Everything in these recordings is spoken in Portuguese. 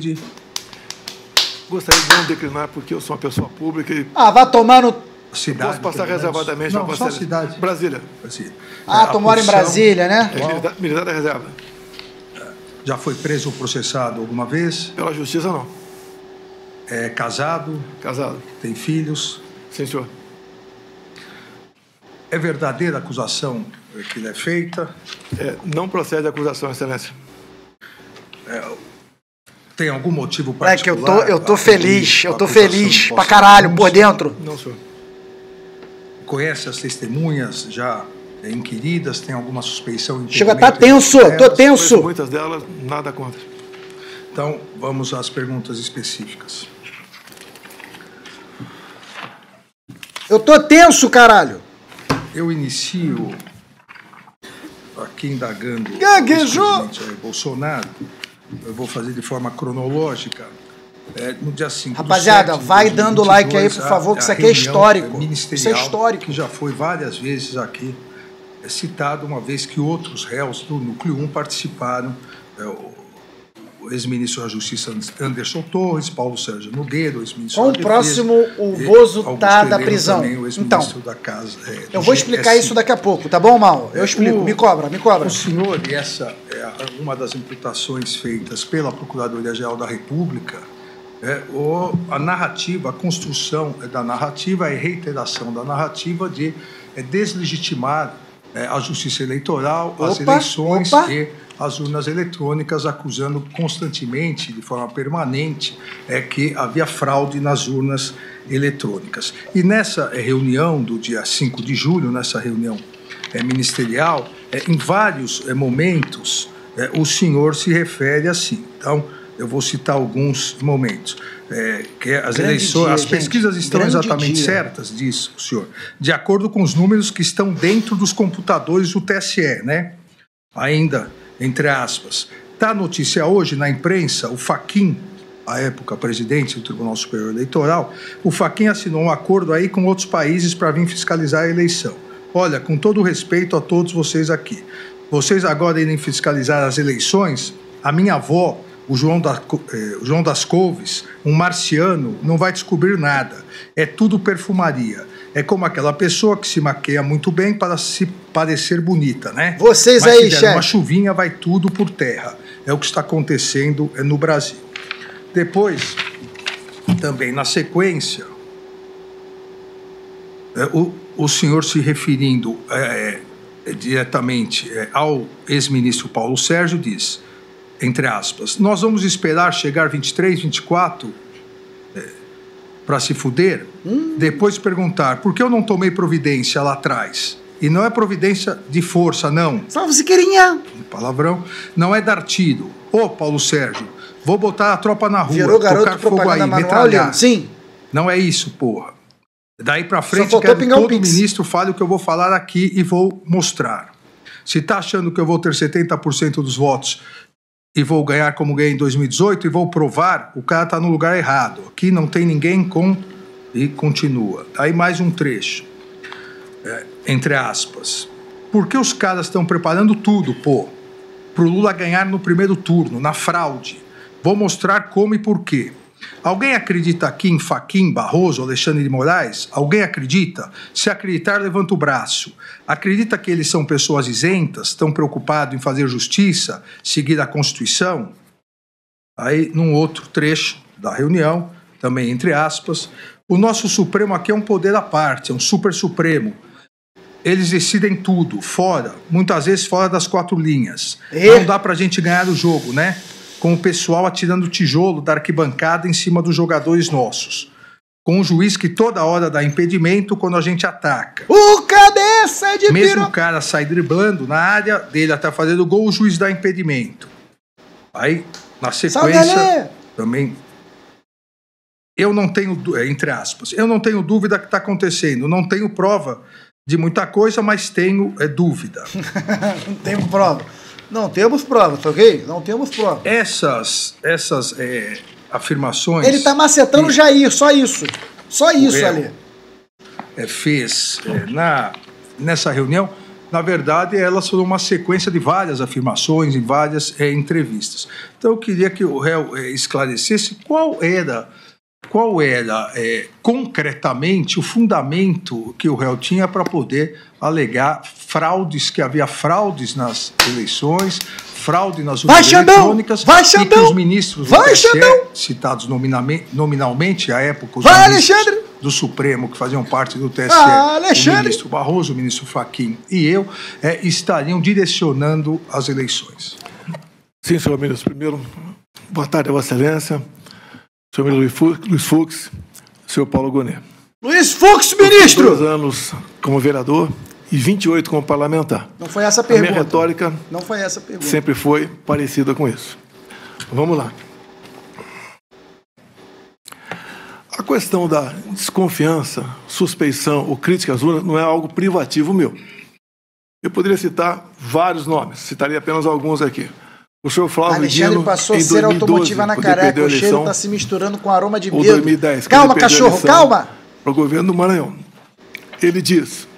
Covid. Gostaria de não declinar, porque eu sou uma pessoa pública e vai tomar no... posso passar reservadamente. Não, só cidade. Brasília. Tu mora em Brasília, né? Militar da reserva. Já foi preso ou processado alguma vez? Pela justiça, não. É casado? Casado. Tem filhos? Sim, senhor. É verdadeira a acusação que lhe é feita? Não procede a acusação, Excelência. Tem algum motivo particular? Eu tô feliz pra caralho, por dentro. Não, senhor. Conhece as testemunhas já inquiridas? Tem alguma suspeição? Chega, tá tenso, tô tenso. Muitas delas, nada contra. Então, vamos às perguntas específicas. Eu tô tenso, caralho. Eu inicio aqui indagando o presidente Jair Bolsonaro. Eu vou fazer de forma cronológica. No dia 5 Rapaziada, vai dando like aí, por favor, que isso aqui é histórico. Isso é histórico. Que já foi várias vezes aqui citado, uma vez que outros réus do Núcleo 1 participaram. O ex-ministro da Justiça Anderson Torres, Paulo Sérgio Nogueira, o ex-ministro da Defesa. Próximo o Bozo tá da prisão. Também, o ex-ministro da Casa. Eu vou explicar isso daqui a pouco, tá bom, Mal? Eu explico, me cobra. O senhor, e essa é uma das imputações feitas pela Procuradoria-Geral da República, a narrativa, a construção da narrativa, a reiteração da narrativa de deslegitimar a justiça eleitoral, as eleições e as urnas eletrônicas, acusando constantemente, de forma permanente, que havia fraude nas urnas eletrônicas. E nessa reunião do dia 5 de julho, nessa reunião ministerial, em vários momentos, o senhor se refere assim. Então, eu vou citar alguns momentos. Que as eleições, as pesquisas estão exatamente certas disso, senhor, de acordo com os números que estão dentro dos computadores do TSE, né? Ainda, entre aspas. Está a notícia hoje na imprensa, o Fachin, à época presidente do Tribunal Superior Eleitoral, o Fachin assinou um acordo aí com outros países para vir fiscalizar a eleição. Olha, com todo o respeito a todos vocês aqui, vocês agora irem fiscalizar as eleições, a minha avó, o João das Couves, um marciano, não vai descobrir nada. É tudo perfumaria. É como aquela pessoa que se maqueia muito bem para se parecer bonita, né? Vocês mas aí, se der chefe. Uma chuvinha, vai tudo por terra. É o que está acontecendo no Brasil. Depois, também na sequência, o senhor se referindo diretamente ao ex-ministro Paulo Sérgio diz, entre aspas, nós vamos esperar chegar 23, 24 para se fuder, depois perguntar por que eu não tomei providência lá atrás. E não é providência de força, não. Salve, Siqueirinha! Palavrão. Não é dar tiro. Ô, Paulo Sérgio, vou botar a tropa na rua, virou garoto tocar fogo aí, metralhar. Sim. Não é isso, porra. Daí pra frente, quero que todo ministro fale o que eu vou falar aqui e vou mostrar. Se tá achando que eu vou ter 70% dos votos e vou ganhar como ganhei em 2018 e vou provar, o cara tá no lugar errado. Aqui não tem ninguém com... E continua. Aí mais um trecho. Entre aspas. Porque os caras estão preparando tudo, pô, pro Lula ganhar no primeiro turno, na fraude. Vou mostrar como e por quê. Alguém acredita aqui em Fachin, Barroso, Alexandre de Moraes? Alguém acredita? Se acreditar, levanta o braço. Acredita que eles são pessoas isentas, estão preocupados em fazer justiça, seguir a Constituição? Aí, num outro trecho da reunião, também entre aspas, o nosso Supremo aqui é um poder à parte, é um super Supremo. Eles decidem tudo, fora, muitas vezes fora das quatro linhas. Não dá pra gente ganhar o jogo, né? Com o pessoal atirando tijolo da arquibancada em cima dos jogadores nossos. Com o juiz que toda hora dá impedimento quando a gente ataca. O cabeça de mesmo o cara sai driblando na área dele até fazer o gol, o juiz dá impedimento. Aí, na sequência, também... Eu não tenho, entre aspas, eu não tenho dúvida que está acontecendo. Não tenho prova de muita coisa, mas tenho dúvida. Não tenho prova. Não temos prova, tá ok? Não temos prova. Essas afirmações... Ele está macetando o Jair, só isso. Só isso ali. Fez nessa reunião, Na verdade, elas foram uma sequência de várias afirmações e várias entrevistas. Então, eu queria que o réu esclarecesse qual era concretamente o fundamento que o réu tinha para poder alegar fraudes, que havia fraudes nas eleições, fraude nas urnas eletrônicas, e que os ministros do TSE, citados nominalmente à época, os ministros do Supremo, que faziam parte do TSE, o ministro Barroso, o ministro Fachin e eu, estariam direcionando as eleições. Sim, senhor ministro. Primeiro, boa tarde, Vossa Excelência, senhor ministro Luiz Fux, senhor Paulo Gonet. Luiz Fux, ministro! 2 anos como vereador e 28 como parlamentar. Não foi essa a pergunta. A minha retórica não foi essa a pergunta. Sempre foi parecida com isso. Vamos lá. A questão da desconfiança, suspeição ou crítica às urnas não é algo privativo meu. Eu poderia citar vários nomes, citaria apenas alguns aqui. O senhor Flávio Alexandre Dino, passou em a ser 2012, automotiva na careca, o cheiro está se misturando com aroma de medo. 2010, calma, cachorro, calma! Para o governo do Maranhão. Ele diz,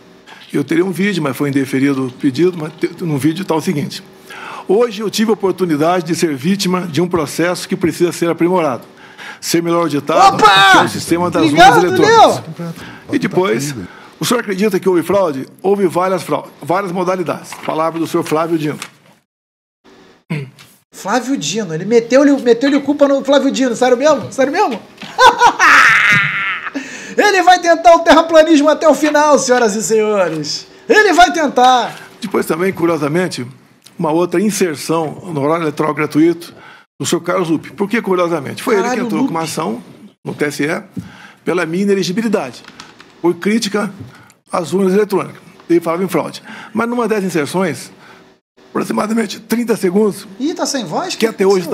eu teria um vídeo, mas foi indeferido o pedido, mas no vídeo está o seguinte: hoje eu tive a oportunidade de ser vítima de um processo que precisa ser aprimorado, ser melhor auditado, que é o sistema das urnas eletrônicas. E depois, o senhor acredita que houve fraude? Houve várias modalidades. Palavra do senhor Flávio Dino. Flávio Dino, ele meteu-lhe culpa no Flávio Dino, sério mesmo? Sério mesmo? Ele vai tentar o terraplanismo até o final, senhoras e senhores. Ele vai tentar. Depois também, curiosamente, uma outra inserção no horário eleitoral gratuito do senhor Carlos Lupe. Por que curiosamente? Foi ele que entrou com uma ação no TSE pela minha inelegibilidade, por crítica às urnas eletrônicas. Ele falava em fraude. Mas numa das inserções, aproximadamente 30 segundos, tá sem voz? Que até hoje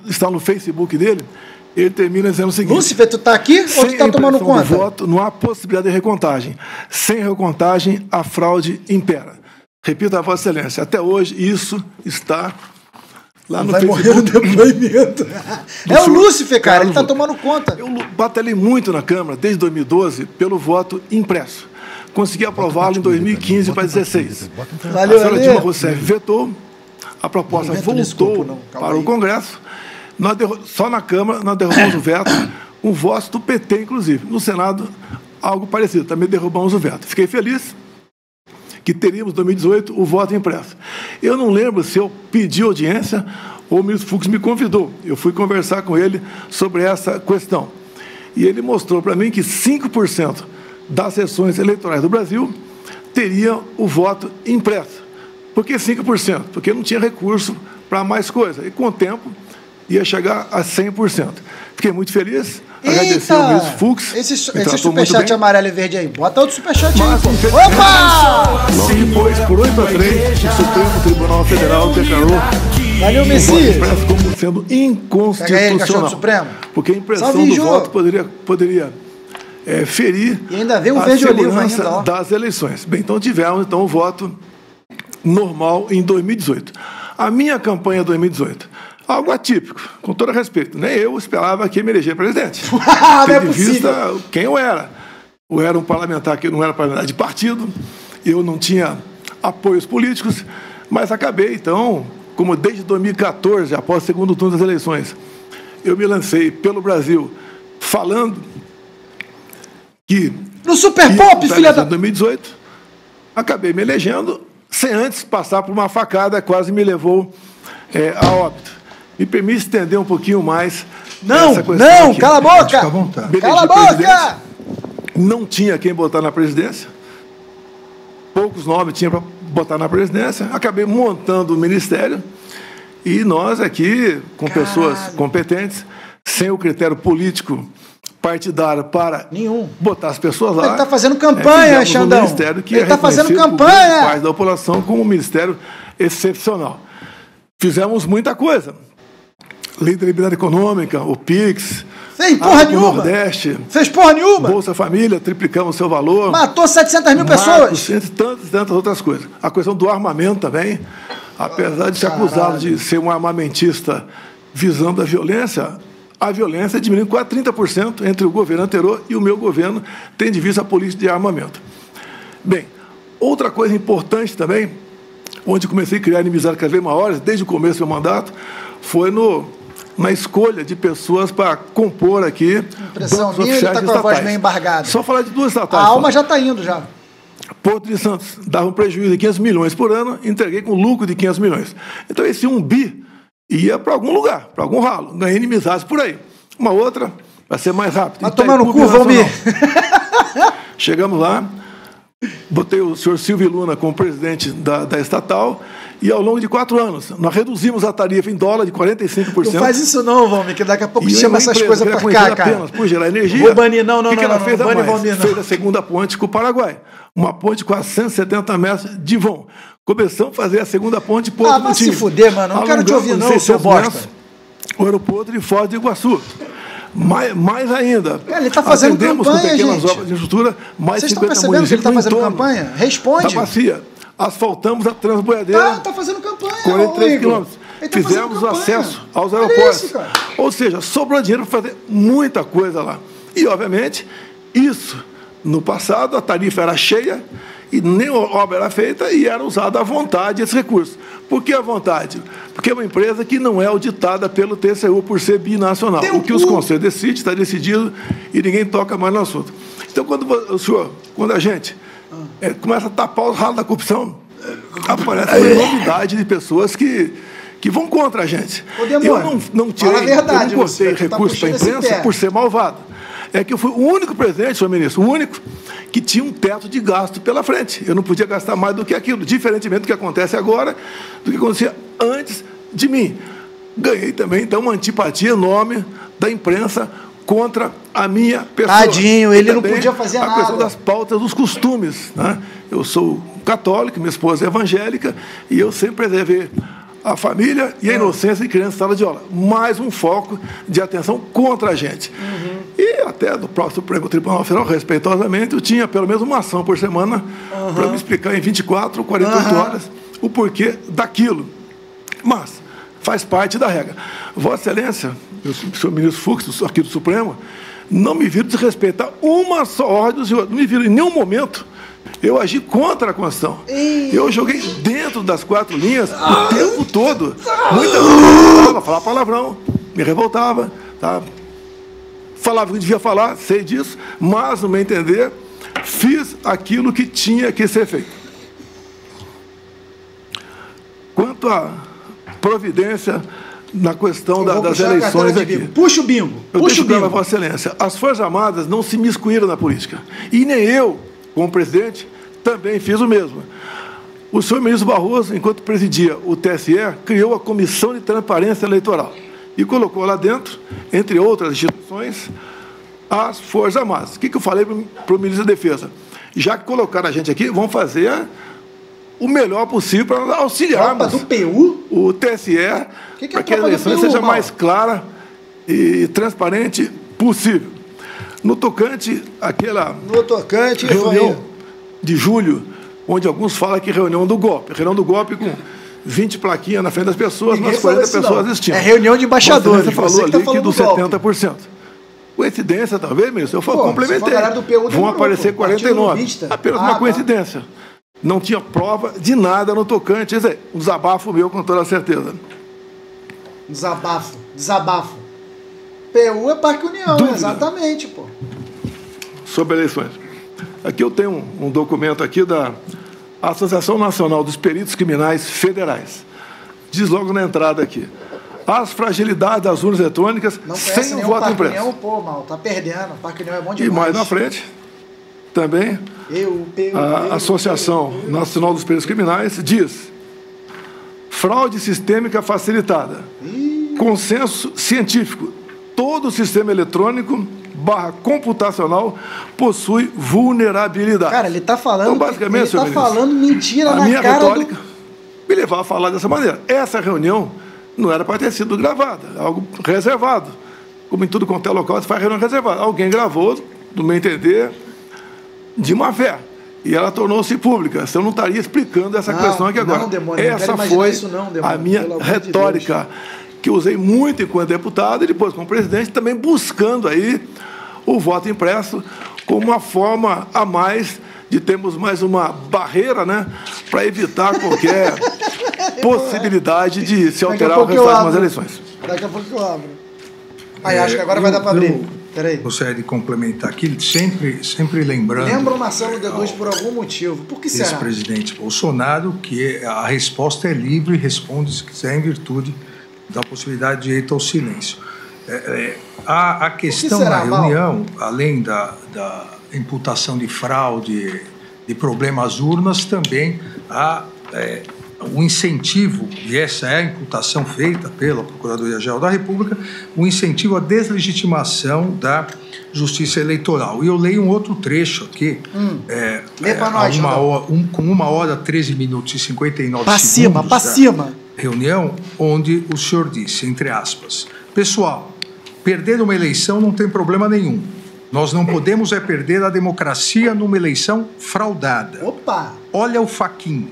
está no Facebook dele, ele termina dizendo o seguinte: Lúcifer, tu tá aqui ou tu tá tomando conta? Do voto, não há possibilidade de recontagem. Sem recontagem, a fraude impera. Repito a Vossa Excelência, até hoje isso está lá no Facebook. Vai morrer no depoimento. É o Lúcifer, cara, ele tá tomando conta. Eu batalhei muito na Câmara, desde 2012, pelo voto impresso. Consegui aprová-lo em 2015 para 2016. Valeu, a senhora Dilma Rousseff vetou, a proposta voltou para o Congresso. Só na Câmara nós derrubamos o veto, um voto do PT, inclusive. No Senado, algo parecido, também derrubamos o veto. Fiquei feliz que teríamos, em 2018, o voto impresso. Eu não lembro se eu pedi audiência ou o ministro Fux me convidou. Eu fui conversar com ele sobre essa questão. E ele mostrou para mim que 5% das sessões eleitorais do Brasil teria o voto impresso. Por que 5%? Porque não tinha recurso para mais coisa. E com o tempo ia chegar a 100%. Fiquei muito feliz, agradeci ao ministro Fux. Esse superchat amarelo e verde aí, bota outro superchat aí. Opa! E depois, por 8-3, o Supremo Tribunal Federal declarou Valeu, Messias, como sendo inconstitucional. Supremo. Porque a impressão do voto poderia ferir e ainda vem um a segurança das eleições. Bem, então tivemos o voto normal em 2018. A minha campanha 2018, algo atípico, com todo respeito. Nem eu esperava que me eleger presidente. Tendo em vista quem eu era. Eu era um parlamentar que não era parlamentar de partido, eu não tinha apoios políticos, mas acabei, então, como desde 2014, após o segundo turno das eleições, eu me lancei pelo Brasil falando que no Super Pop, filha da... Em 2018, acabei me elegendo sem antes passar por uma facada, quase me levou a óbito. Me permite estender um pouquinho mais essa questão. Não, aqui. Cala a boca! Cala a boca! Não tinha quem botar na presidência. Poucos nomes tinha para botar na presidência. Acabei montando o ministério e nós aqui, com pessoas competentes, sem o critério político partidário para botar as pessoas lá. Ele está fazendo campanha, Xandão. Ele está fazendo campanha. Parte da população como um ministério excepcional. Fizemos muita coisa. Lei da Liberdade Econômica, o PIX. Fez porra nenhuma. Nordeste. Fez porra nenhuma. Bolsa Família, triplicamos o seu valor. Matou 700 mil pessoas. Entre tantas outras coisas. A questão do armamento também. Apesar de ser acusado de ser um armamentista visando a violência diminuiu quase 30% entre o governo anterior e o meu governo, tendo de vista a política de armamento. Bem, Outra coisa importante também, onde comecei a criar inimizades cada vez maiores, desde o começo do meu mandato, foi na escolha de pessoas para compor aqui. Impressão minha, ele está com a voz meio embargada. Só falar de duas estatais. A alma já está indo, já. Porto de Santos dava um prejuízo de 500 milhões por ano, entreguei com lucro de 500 milhões. Então esse 1 bi ia para algum lugar, para algum ralo. Ganhei inimizades por aí. Uma outra, vai ser mais rápido. Vai tomar no cu, Valmir. Chegamos lá, botei o senhor Silvio Luna como presidente da estatal, e ao longo de 4 anos, nós reduzimos a tarifa em dólar de 45%. Não faz isso não, Valmir, que daqui a pouco chama essas coisas para cá, cara. Apenas por gerar energia. Vou banir, não. Ela fez a segunda ponte com o Paraguai. Uma ponte com 170 metros de vão. Começamos a fazer a segunda ponte por Porto do Time. Se fuder, mano. Não quero te ouvir não, seu bosta. O aeroporto de Foz do Iguaçu. Mais ainda. Cara, ele está fazendo campanha, com pequenas gente. obras de infraestrutura, mais Vocês 50 estão percebendo que ele está fazendo campanha? Responde. Da bacia. Asfaltamos a Transboiadeira. Tá fazendo campanha. 43 quilômetros. Fizemos o acesso aos aeroportos. Isso, ou seja, sobrou dinheiro para fazer muita coisa lá. E, obviamente, isso, no passado, a tarifa era cheia e nem obra era feita e era usado à vontade esse recurso. Por que à vontade? Porque é uma empresa que não é auditada pelo TCU por ser binacional. O que os conselhos decidem, está decidido e ninguém toca mais no assunto. Então, quando a gente começa a tapar os ralos da corrupção, aparece uma novidade de pessoas que vão contra a gente. Eu não tirei, verdade, eu não cortei recurso para a imprensa por ser malvado. É que eu fui o único presidente, senhor ministro, o único que tinha um teto de gasto pela frente. Eu não podia gastar mais do que aquilo, diferentemente do que acontece agora, do que acontecia antes de mim. Ganhei também, então, uma antipatia enorme da imprensa contra a minha pessoa. Tadinho, ele não podia fazer nada. A questão das pautas, dos costumes. Né? Eu sou católico, minha esposa é evangélica, e eu sempre preservei a família e a inocência de criança em sala de aula. Mais um foco de atenção contra a gente. E até do próprio Supremo Tribunal Federal, respeitosamente, eu tinha pelo menos uma ação por semana para me explicar em 24, 48 horas o porquê daquilo. Mas faz parte da regra. Vossa Excelência, o senhor ministro Fux, aqui do Supremo, não me viram desrespeitar uma só ordem do senhor. Não me viram em nenhum momento. Eu agi contra a Constituição. Eu joguei dentro das 4 linhas o tempo todo. Muitas vezes eu falava palavrão, me revoltava, tá? Falava o que devia falar, sei disso, mas, no meu entender, fiz aquilo que tinha que ser feito. Quanto à providência na questão das eleições aqui. Puxa o bingo. Eu deixo claro a Vossa Excelência. As Forças Armadas não se miscuíram na política. E nem eu, como presidente, também fiz o mesmo. O senhor ministro Barroso, enquanto presidia o TSE, criou a Comissão de Transparência Eleitoral e colocou lá dentro, entre outras instituições, as Forças Armadas. O que eu falei para o ministro da Defesa? Já que colocaram a gente aqui, vamos fazer o melhor possível para auxiliarmos do PU? O TSE para que a eleição seja mais clara e transparente possível. No tocante, reunião de julho, onde alguns falam que reunião do golpe com 20 plaquinhas na frente das pessoas, mas 40 pessoas assistindo. É reunião de embaixadores. Você falou ali que dos 70%. Coincidência, talvez, ministro? Eu complementei. Vão aparecer 49. Apenas uma coincidência. Não tinha prova de nada no tocante. Quer dizer, um desabafo meu, com toda certeza. Desabafo. PU é Parque União, exatamente, pô. Sobre eleições. Aqui eu tenho um documento aqui da Associação Nacional dos Peritos Criminais Federais. Diz logo na entrada aqui. As fragilidades das urnas eletrônicas sem o voto impresso. União, pô, mal, tá perdendo. O Parque União é bom demais. E mais na frente, também, a Associação Nacional dos Peritos Criminais diz: fraude sistêmica facilitada. Consenso científico. Todo sistema eletrônico / computacional possui vulnerabilidade. Cara, ele está falando, então, basicamente, ele está falando mentira na minha cara retórica me levava a falar dessa maneira. Essa reunião não era para ter sido gravada, algo reservado. Como em tudo quanto é local, você faz reunião reservada. Alguém gravou, do meu entender, de má fé. E ela tornou-se pública. Você não estaria explicando essa questão aqui agora. Não, demônio, essa foi a minha retórica, que eu usei muito enquanto deputado e depois como presidente, também buscando aí o voto impresso como uma forma a mais de termos mais uma barreira, né, para evitar qualquer possibilidade de se alterar o resultado das eleições. Daqui a pouco eu abro. Aí, acho que agora vai dar para abrir. Peraí. Gostaria de complementar aqui, sempre lembrando... Lembra o Marcelo D2 por algum motivo. Por que será? Ex-presidente Bolsonaro, que a resposta é livre e responde se quiser em virtude da possibilidade de direito ao silêncio. A questão da reunião, além da imputação de fraude, de problemas às urnas, também há o incentivo, e essa é a imputação feita pela Procuradoria-Geral da República, o incentivo à deslegitimação da Justiça Eleitoral. E eu leio um outro trecho aqui, com 1h, 13 minutos e 59 segundos pra cima. Reunião, onde o senhor disse, entre aspas, pessoal, perder uma eleição não tem problema nenhum. Nós não podemos perder a democracia numa eleição fraudada. Opa! Olha o Fachin.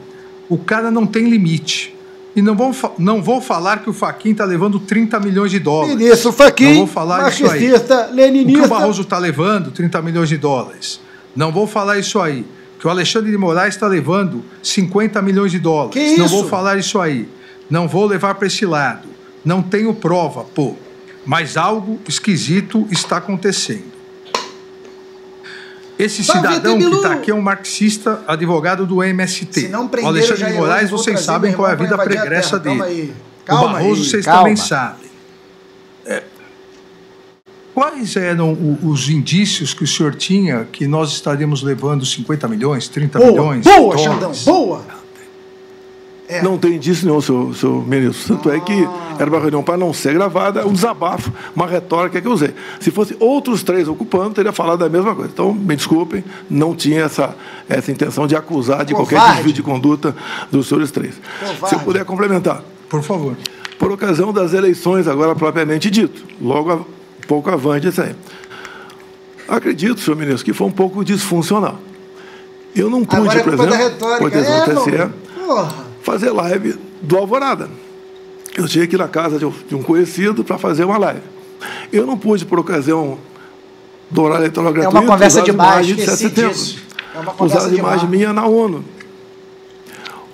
O cara não tem limite. E não vou falar que o Fachin está levando 30 milhões de dólares. Ministro Fachin, não vou falar isso aí. Leninista. O que o Barroso está levando, 30 milhões de dólares. Não vou falar isso aí. Que o Alexandre de Moraes está levando 50 milhões de dólares. Que isso? Não vou falar isso aí. Não vou levar para esse lado. Não tenho prova, pô. Mas algo esquisito está acontecendo. Esse cidadão que está aqui é um marxista, advogado do MST. O Alexandre de Moraes, vocês sabem qual é a vida pregressa dele. O Barroso, vocês também sabem. Quais eram os indícios que o senhor tinha que nós estaríamos levando 50 milhões, 30 milhões? Boa, Xandão, boa! Não tem indício nenhum, senhor ministro. Tanto é que era uma reunião para não ser gravada, um desabafo, uma retórica que eu usei. Se fosse outros 3 ocupando, teria falado a mesma coisa. Então, me desculpem, não tinha essa intenção de acusar de qualquer desvio de conduta dos senhores 3. Se eu puder complementar. Por favor. Por ocasião das eleições, agora propriamente dito, logo pouco avante isso aí. Acredito, senhor ministro, que foi um pouco disfuncional. Eu não pude, por exemplo, por decisão do TSE, fazer live do Alvorada. Eu tinha que ir na casa de um conhecido para fazer uma live. Eu não pude, por ocasião do horário eleitoral gratuito, uma conversa de imagem de 7 de setembro. Usar as imagens minhas na ONU.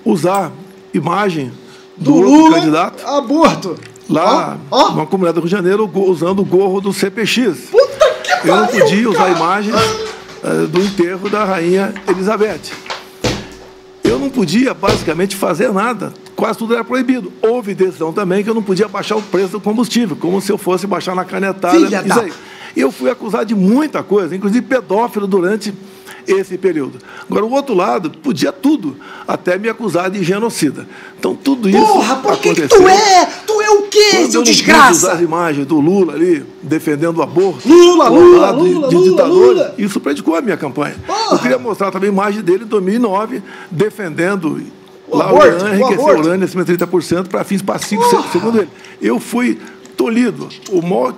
Usar imagem do Lula, candidato. Aborto. Lá, numa comunidade do Rio de Janeiro, usando o gorro do CPX. Puta que pariu, eu não podia usar imagens do enterro da rainha Elizabeth. Eu não podia, basicamente, fazer nada. Quase tudo era proibido. Houve decisão também que eu não podia baixar o preço do combustível, como se eu fosse baixar na canetada. Isso aí. Eu fui acusado de muita coisa, inclusive pedófilo durante esse período. Agora, o outro lado podia tudo, até me acusar de genocida. Então, tudo isso aconteceu. Que tu é o quê, seu desgraça? Quando usar as imagens do Lula ali, defendendo o aborto, Lula, de ditadores, isso predicou a minha campanha. Eu queria mostrar também a imagem dele em 2009, defendendo lá o Irã, enriquecer o urânio acima de 30% para fins pacíficos, segundo ele. Eu fui tolhido. O maior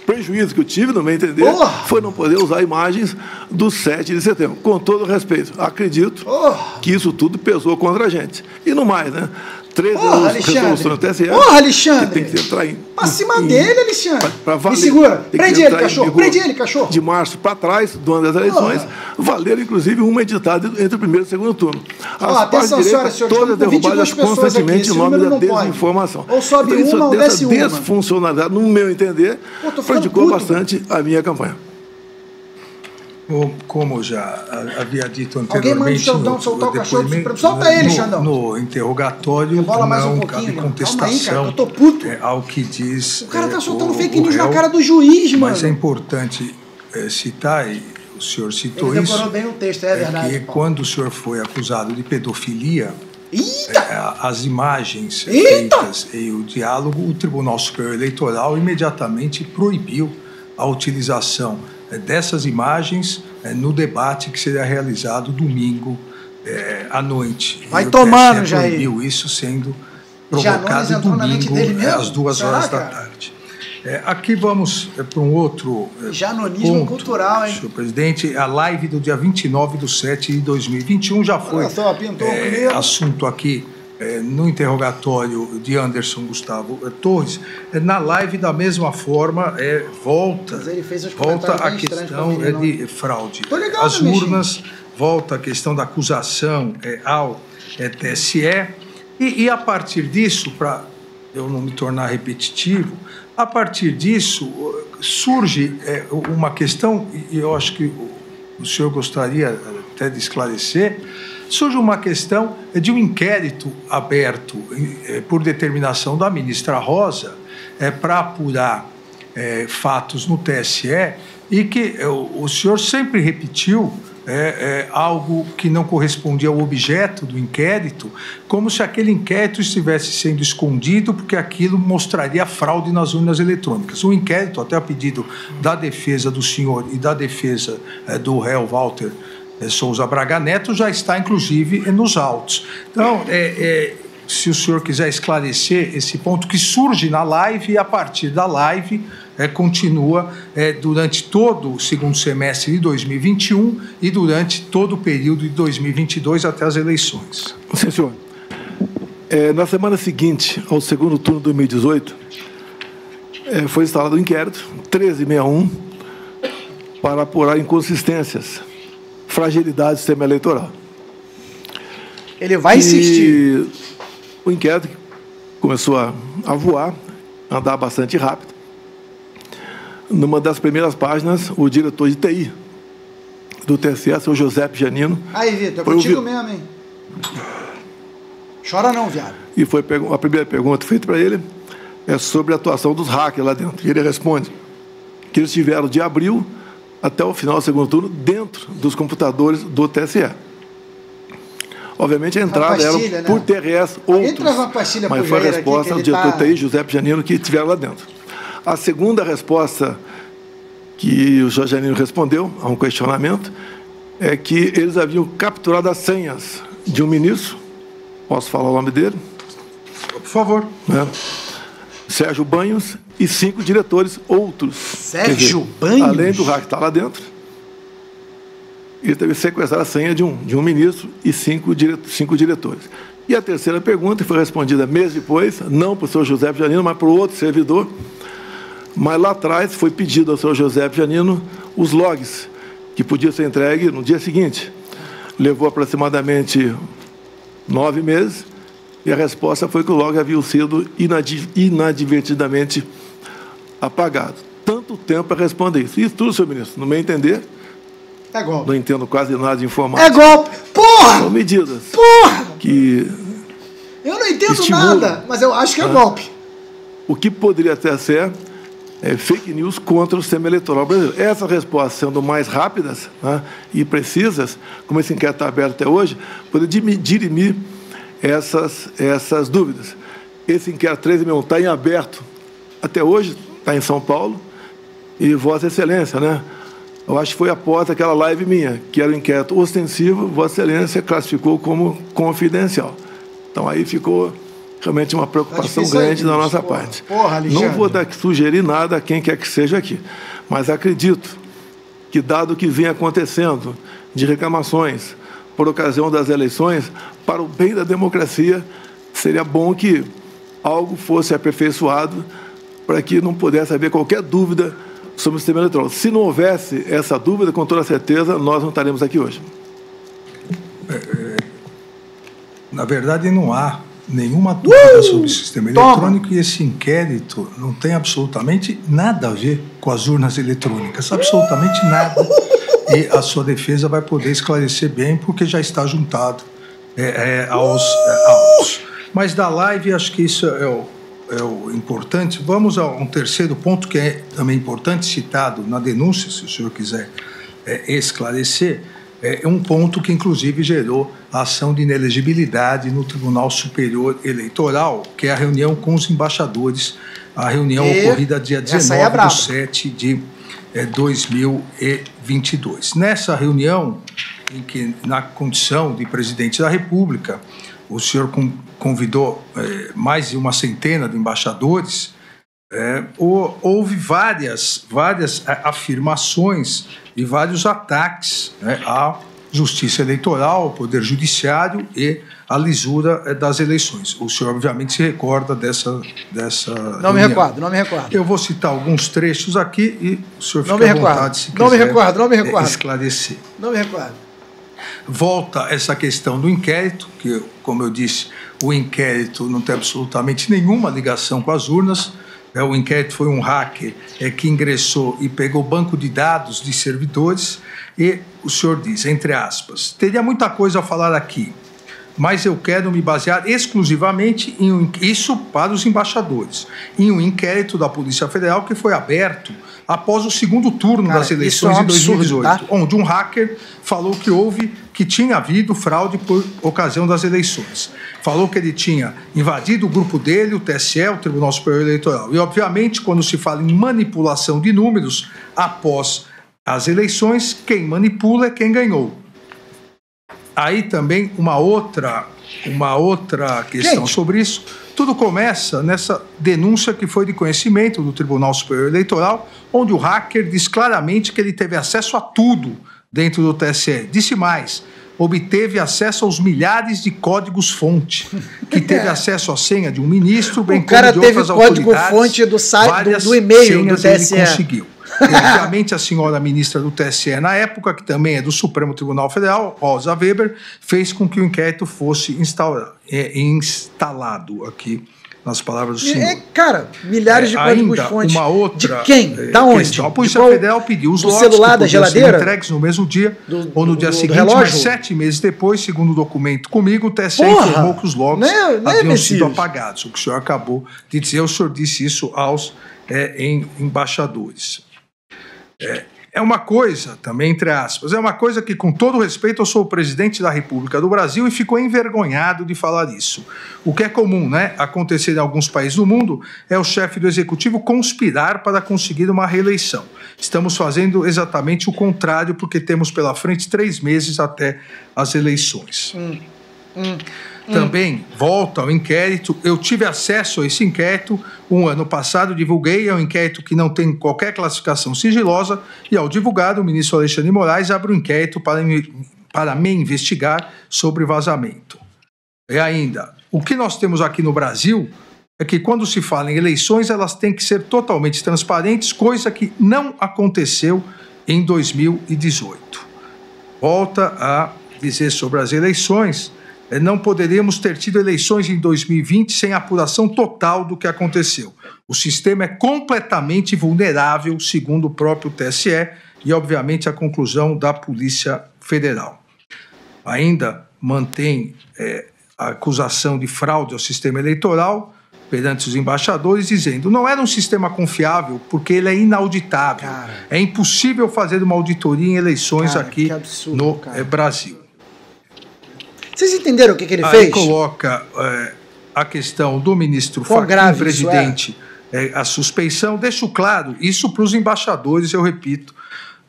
prejuízo que eu tive, no meu entender, foi não poder usar imagens do 7 de setembro. Com todo respeito, acredito que isso tudo pesou contra a gente. E no mais, né? 13 resoluções do TSE. Alexandre! Que tem que entrar pra cima dele, Alexandre! Pra valer, me segura! Prende ele, cachorro! Prende ele, cachorro! De março para trás, do ano das eleições, valeram, inclusive, uma editada entre o primeiro e o segundo turno. As partes direitas, todas derrubadas constantemente em nome da desinformação. Ou sobe uma ou desce uma. Essa desfuncionalidade, no meu entender, prejudicou bastante a minha campanha. Como já havia dito anteriormente, alguém manda soltar o cachorro, solta ele, Xandão. No interrogatório, não cabe contestação eu tô puto. Ao que diz. O cara tá soltando fake news na cara do juiz, mano. Mas é importante citar, e o senhor citou ele isso. Ele decorou bem o texto, é verdade. Que quando o senhor foi acusado de pedofilia, as imagens feitas e o diálogo, o Tribunal Superior Eleitoral imediatamente proibiu a utilização dessas imagens no debate que seria realizado domingo à noite. Vai tomando, Jair. Proibiu isso sendo provocado domingo às 2h da tarde. Aqui vamos para um outro Janonismo ponto, cultural, hein? senhor presidente. A live do dia 29/7/2021 já foi assunto aqui no interrogatório de Anderson Gustavo Torres. Na live, da mesma forma, volta a questão de fraude. As urnas volta a questão da acusação ao TSE, e a partir disso, para eu não me tornar repetitivo, a partir disso surge uma questão, e eu acho que o senhor gostaria até de esclarecer, surge uma questão de um inquérito aberto por determinação da ministra Rosa para apurar fatos no TSE, e que o senhor sempre repetiu algo que não correspondia ao objeto do inquérito, como se aquele inquérito estivesse sendo escondido porque aquilo mostraria fraude nas urnas eletrônicas. O inquérito, até a pedido da defesa do senhor e da defesa do réu Walter Souza Braga Neto, já está, inclusive, nos autos. Então, se o senhor quiser esclarecer esse ponto que surge na live, e a partir da live continua durante todo o segundo semestre de 2021 e durante todo o período de 2022 até as eleições. Sim, senhor. Na semana seguinte ao segundo turno de 2018, foi instalado um inquérito, 1361, para apurar inconsistências, fragilidade do sistema eleitoral. Ele vai insistir. O inquérito começou a voar, a andar bastante rápido. Numa das primeiras páginas, o diretor de TI do TSE, seu José Janino... Aí, Vitor, é contigo mesmo, hein? Chora não, viado. E foi a primeira pergunta feita para ele sobre a atuação dos hackers lá dentro. E ele responde que eles estiveram de abril até o final do segundo turno dentro dos computadores do TSE. Obviamente, a entrada era por TRS, outros, mas foi a resposta do diretor de TI, José Janino, que estiveram lá dentro. A segunda resposta que o Jorge Janino respondeu a um questionamento é que eles haviam capturado as senhas de um ministro, posso falar o nome dele? Por favor. Sérgio Banhos, e 5 diretores outros. Sérgio Banhos? Além do hack que está lá dentro, ele teve que sequestrar a senha de um ministro e 5 diretores. E a terceira pergunta foi respondida meses depois, não para o senhor José Janino, mas para o outro servidor. Mas lá atrás foi pedido ao senhor José Janino os logs, que podiam ser entregues no dia seguinte. Levou aproximadamente 9 meses, e a resposta foi que o log havia sido inadvertidamente apagado. Tanto tempo para responder isso. Isso tudo, senhor ministro, no meu entender, é golpe. Não entendo quase nada de informática. É golpe! Porra! São medidas que... Eu não entendo nada, mas eu acho que é golpe. O que poderia até ser fake news contra o sistema eleitoral brasileiro. Essas respostas sendo mais rápidas e precisas, como esse inquérito está aberto até hoje, poderia dirimir essas dúvidas. Esse inquérito 1361 está em aberto até hoje, está em São Paulo, e Vossa Excelência, eu acho que foi após aquela live minha, que era um inquérito ostensivo, Vossa Excelência classificou como confidencial. Então aí ficou realmente uma preocupação grande da nossa parte. Não vou sugerir nada a quem quer que seja aqui, mas acredito que, dado o que vem acontecendo de reclamações por ocasião das eleições, para o bem da democracia, seria bom que algo fosse aperfeiçoado para que não pudesse haver qualquer dúvida sobre o sistema eleitoral. Se não houvesse essa dúvida, com toda certeza, nós não estaremos aqui hoje. Na verdade, não há nenhuma dúvida sobre o sistema eletrônico, e esse inquérito não tem absolutamente nada a ver com as urnas eletrônicas, absolutamente nada. E a sua defesa vai poder esclarecer bem, porque já está juntado aos autos. Mas da live, acho que isso é o importante. Vamos a um terceiro ponto, que é também importante, citado na denúncia, se o senhor quiser esclarecer. É um ponto que, inclusive, gerou a ação de inelegibilidade no Tribunal Superior Eleitoral, que é a reunião com os embaixadores, a reunião ocorrida dia 19/7 de 2022. Nessa reunião, em que, na condição de presidente da República, o senhor convidou mais de uma centena de embaixadores, houve várias afirmações e vários ataques à justiça eleitoral, ao poder judiciário e à lisura das eleições. O senhor, obviamente, se recorda dessa Não me recordo, não me recordo. Eu vou citar alguns trechos aqui e o senhor fica à vontade, se quiser não me recordo. esclarecer. Não me recordo. Volta essa questão do inquérito, que, como eu disse, o inquérito não tem absolutamente nenhuma ligação com as urnas. O inquérito foi um hacker que ingressou e pegou banco de dados de servidores e o senhor diz, entre aspas, teria muita coisa a falar aqui, mas eu quero me basear exclusivamente em isso para os embaixadores, em um inquérito da Polícia Federal que foi aberto após o segundo turno das eleições de 2018, tá? Onde um hacker falou que tinha havido fraude por ocasião das eleições. Falou que ele tinha invadido o grupo dele, o TSE, o Tribunal Superior Eleitoral. E, obviamente, quando se fala em manipulação de números após as eleições, quem manipula é quem ganhou. Aí também uma outra questão sobre isso. Tudo começa nessa denúncia que foi de conhecimento do Tribunal Superior Eleitoral, onde o hacker diz claramente que ele teve acesso a tudo dentro do TSE. Disse mais, obteve acesso aos milhares de códigos-fonte, que teve acesso à senha de um ministro, bem como de outras autoridades. O cara teve código-fonte do site, do e-mail do TSE. Ele conseguiu. E, obviamente, a senhora ministra do TSE, na época, que também é do Supremo Tribunal Federal, Rosa Weber, fez com que o inquérito fosse instalado aqui, nas palavras do senhor. Cara, milhares de códigos-fontes. Uma outra de quem? Da onde? Questão. A Polícia Federal pediu os lotes celular da geladeira? Ser entregues no mesmo dia ou no dia seguinte, mas 7 meses depois, segundo o documento comigo, o TSE informou que os logs haviam sido apagados. O que o senhor acabou de dizer, o senhor disse isso aos embaixadores. É uma coisa, também entre aspas, é uma coisa que, com todo respeito, eu sou o presidente da República do Brasil e fico envergonhado de falar isso. O que é comum, né, acontecer em alguns países do mundo é o chefe do executivo conspirar para conseguir uma reeleição. Estamos fazendo exatamente o contrário, porque temos pela frente 3 meses até as eleições. Também volta ao inquérito. Eu tive acesso a esse inquérito um ano passado, divulguei. É um inquérito que não tem qualquer classificação sigilosa e, ao divulgar, o ministro Alexandre de Moraes abre um inquérito para me investigar sobre vazamento. E ainda, o que nós temos aqui no Brasil é que, quando se fala em eleições, elas têm que ser totalmente transparentes, coisa que não aconteceu em 2018. Volta a dizer sobre as eleições. Não poderíamos ter tido eleições em 2020 sem apuração total do que aconteceu. O sistema é completamente vulnerável, segundo o próprio TSE, e, obviamente, a conclusão da Polícia Federal. Ainda mantém a acusação de fraude ao sistema eleitoral perante os embaixadores, dizendo: não era um sistema confiável porque ele é inauditável. É impossível fazer uma auditoria em eleições aqui no Brasil. Vocês entenderam o que ele fez? Aí coloca a questão do ministro Fachin, presidente, a suspeição. Deixo claro, isso para os embaixadores, eu repito,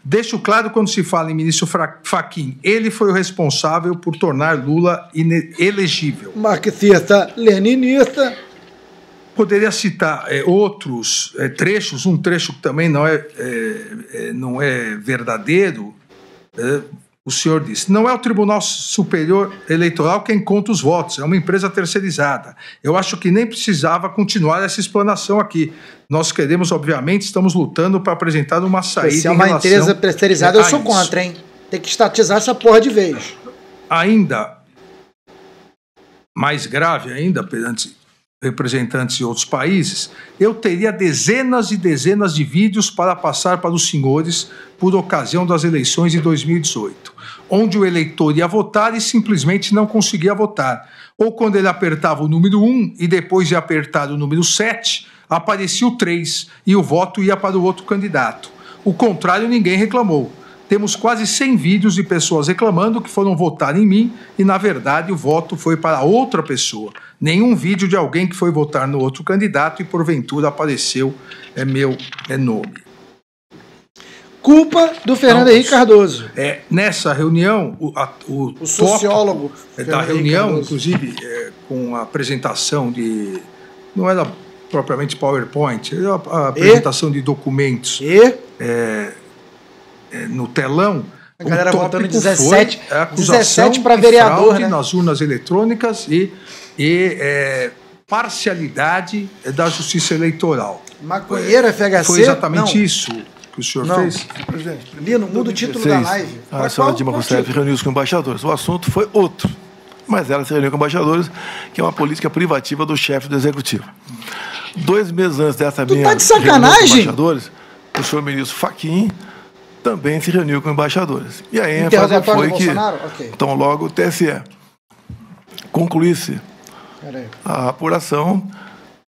deixo claro quando se fala em ministro Fachin, ele foi o responsável por tornar Lula inelegível. Marxista, leninista. Poderia citar outros trechos, um trecho que também não é verdadeiro. O senhor disse: não é o Tribunal Superior Eleitoral quem conta os votos, é uma empresa terceirizada. Eu acho que nem precisava continuar essa explanação aqui. Nós queremos, obviamente, estamos lutando para apresentar uma saída. Se é uma empresa terceirizada, eu sou contra, hein? Tem que estatizar essa porra de vez. Ainda mais grave ainda, perante representantes de outros países, eu teria dezenas e dezenas de vídeos para passar para os senhores por ocasião das eleições de 2018, onde o eleitor ia votar e simplesmente não conseguia votar. Ou quando ele apertava o número 1 e depois de apertar o número 7, aparecia o 3 e o voto ia para o outro candidato. O contrário, ninguém reclamou. Temos quase 100 vídeos de pessoas reclamando que foram votar em mim e, na verdade, o voto foi para outra pessoa. Nenhum vídeo de alguém que foi votar no outro candidato e, porventura, apareceu meu nome. Culpa do Fernando Henrique Cardoso. Nessa reunião, o sociólogo da reunião, inclusive, com a apresentação de... Não era propriamente PowerPoint, era a apresentação de documentos no telão. A galera votando 17 para vereador, fraude, né, nas urnas eletrônicas e parcialidade da Justiça Eleitoral. Maconheiro, FHC? Foi exatamente isso. que o senhor Não, fez? presidente. Lino, muda o título da live. A senhora Dilma Rousseff reuniu-se com embaixadores. O assunto foi outro, mas ela se reuniu com embaixadores, que é uma política privativa do chefe do Executivo. 2 meses antes dessa minha tá de sacanagem? reunião com embaixadores, o senhor ministro Fachin também se reuniu com embaixadores. E a ênfase foi que, então logo o TSE concluísse a apuração,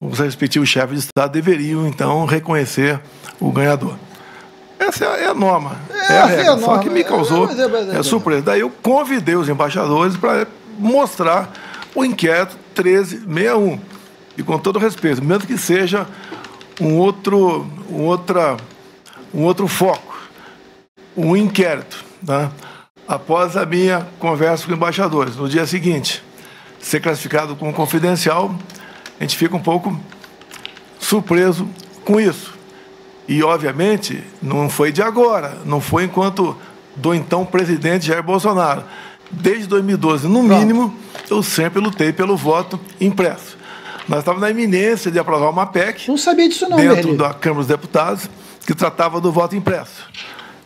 os respectivos chefes de Estado deveriam, então, reconhecer o ganhador. Essa é a norma, é a regra. Só que me causou surpresa. Daí eu convidei os embaixadores para mostrar o inquérito 1361. E com todo respeito, mesmo que seja um outro foco, um inquérito, tá? Após a minha conversa com embaixadores, no dia seguinte, ser classificado como confidencial, a gente fica um pouco surpreso com isso. E, obviamente, não foi de agora, não foi enquanto do então presidente Jair Bolsonaro. Desde 2012, no mínimo, eu sempre lutei pelo voto impresso. Nós estávamos na iminência de aprovar uma PEC. Não sabia disso não, dentro da Câmara dos Deputados, que tratava do voto impresso.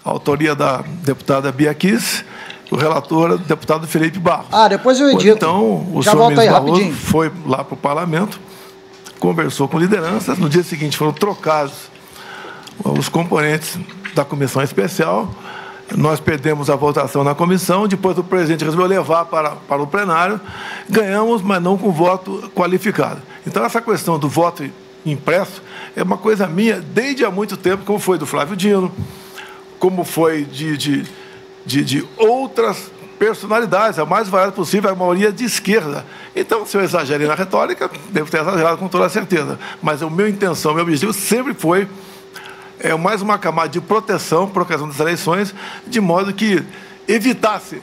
A autoria da deputada Bia Kiss, o relator, o deputado Felipe Barros. Depois eu edito. Então, o senhor ministro Barroso foi lá para o parlamento, conversou com lideranças. No dia seguinte foram trocados os componentes da comissão especial. Nós perdemos a votação na comissão, depois o presidente resolveu levar para o plenário, ganhamos, mas não com voto qualificado. Então, essa questão do voto impresso é uma coisa minha desde há muito tempo, como foi do Flávio Dino, como foi de outras personalidades, a mais variada possível, a maioria de esquerda. Então, se eu exagerei na retórica, devo ter exagerado com toda certeza. Mas a minha intenção, meu objetivo sempre foi mais uma camada de proteção por ocasião das eleições, de modo que evitasse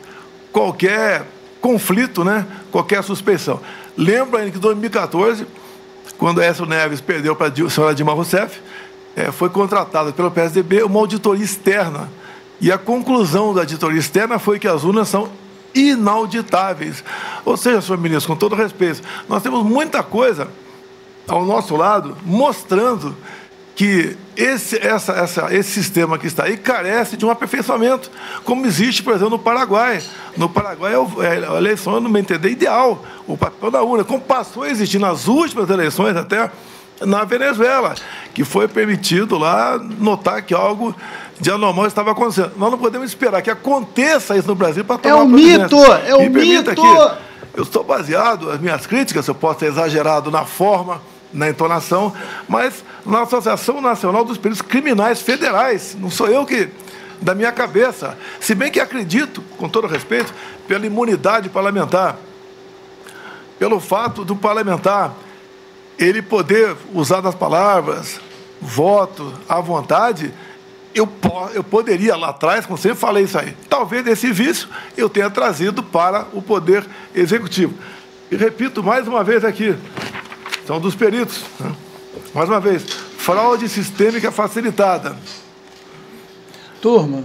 qualquer conflito, né? Qualquer suspeição. Lembro ainda que em 2014, quando Aécio Neves perdeu para a senhora Dilma Rousseff, foi contratada pelo PSDB uma auditoria externa. E a conclusão da auditoria externa foi que as urnas são inauditáveis. Ou seja, senhor ministro, com todo respeito, nós temos muita coisa ao nosso lado mostrando que esse sistema que está aí carece de um aperfeiçoamento, como existe, por exemplo, no Paraguai. No Paraguai, a eleição, no meu entender, ideal, o papel da urna, como passou a existir nas últimas eleições, até na Venezuela, que foi permitido lá notar que algo de anormal estava acontecendo. Nós não podemos esperar que aconteça isso no Brasil para tomar mito! É um mito! Aqui, eu estou baseado, as minhas críticas, eu posso ter exagerado na forma, na entonação, mas na Associação Nacional dos Peritos Criminais Federais, não sou eu que, da minha cabeça, se bem que acredito, com todo respeito, pela imunidade parlamentar, pelo fato do parlamentar ele poder usar das palavras, voto, à vontade, eu poderia lá atrás, como sempre falei isso aí, talvez esse vício eu tenha trazido para o Poder Executivo. E repito mais uma vez aqui, são dos peritos, né? Mais uma vez, fraude sistêmica facilitada. Turma,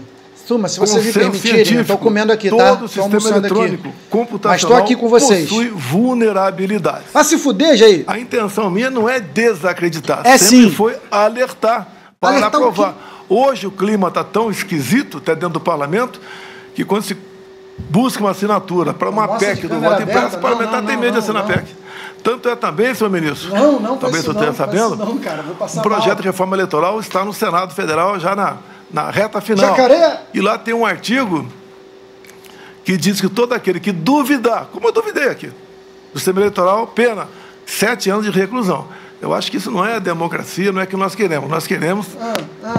se vocês me permitirem, estou comendo aqui, tá? Todo o sistema eletrônico computacional mas estou aqui com vocês. Possui vulnerabilidade. Ah, se fuder, Jair? A intenção minha não é desacreditar, sempre sim. Foi alertar para aprovar. Hoje o clima está tão esquisito, até dentro do parlamento, que quando se busca uma assinatura para uma PEC do voto impresso, o parlamentar tem medo de assinar a PEC. Tanto é também, senhor ministro, talvez você esteja sabendo, o projeto de reforma eleitoral está no Senado Federal já na reta final. Jacaré. E lá tem um artigo que diz que todo aquele que duvidar, como eu duvidei aqui, do sistema eleitoral, pena 7 anos de reclusão. Eu acho que isso não é democracia, não é o que nós queremos. Nós queremos,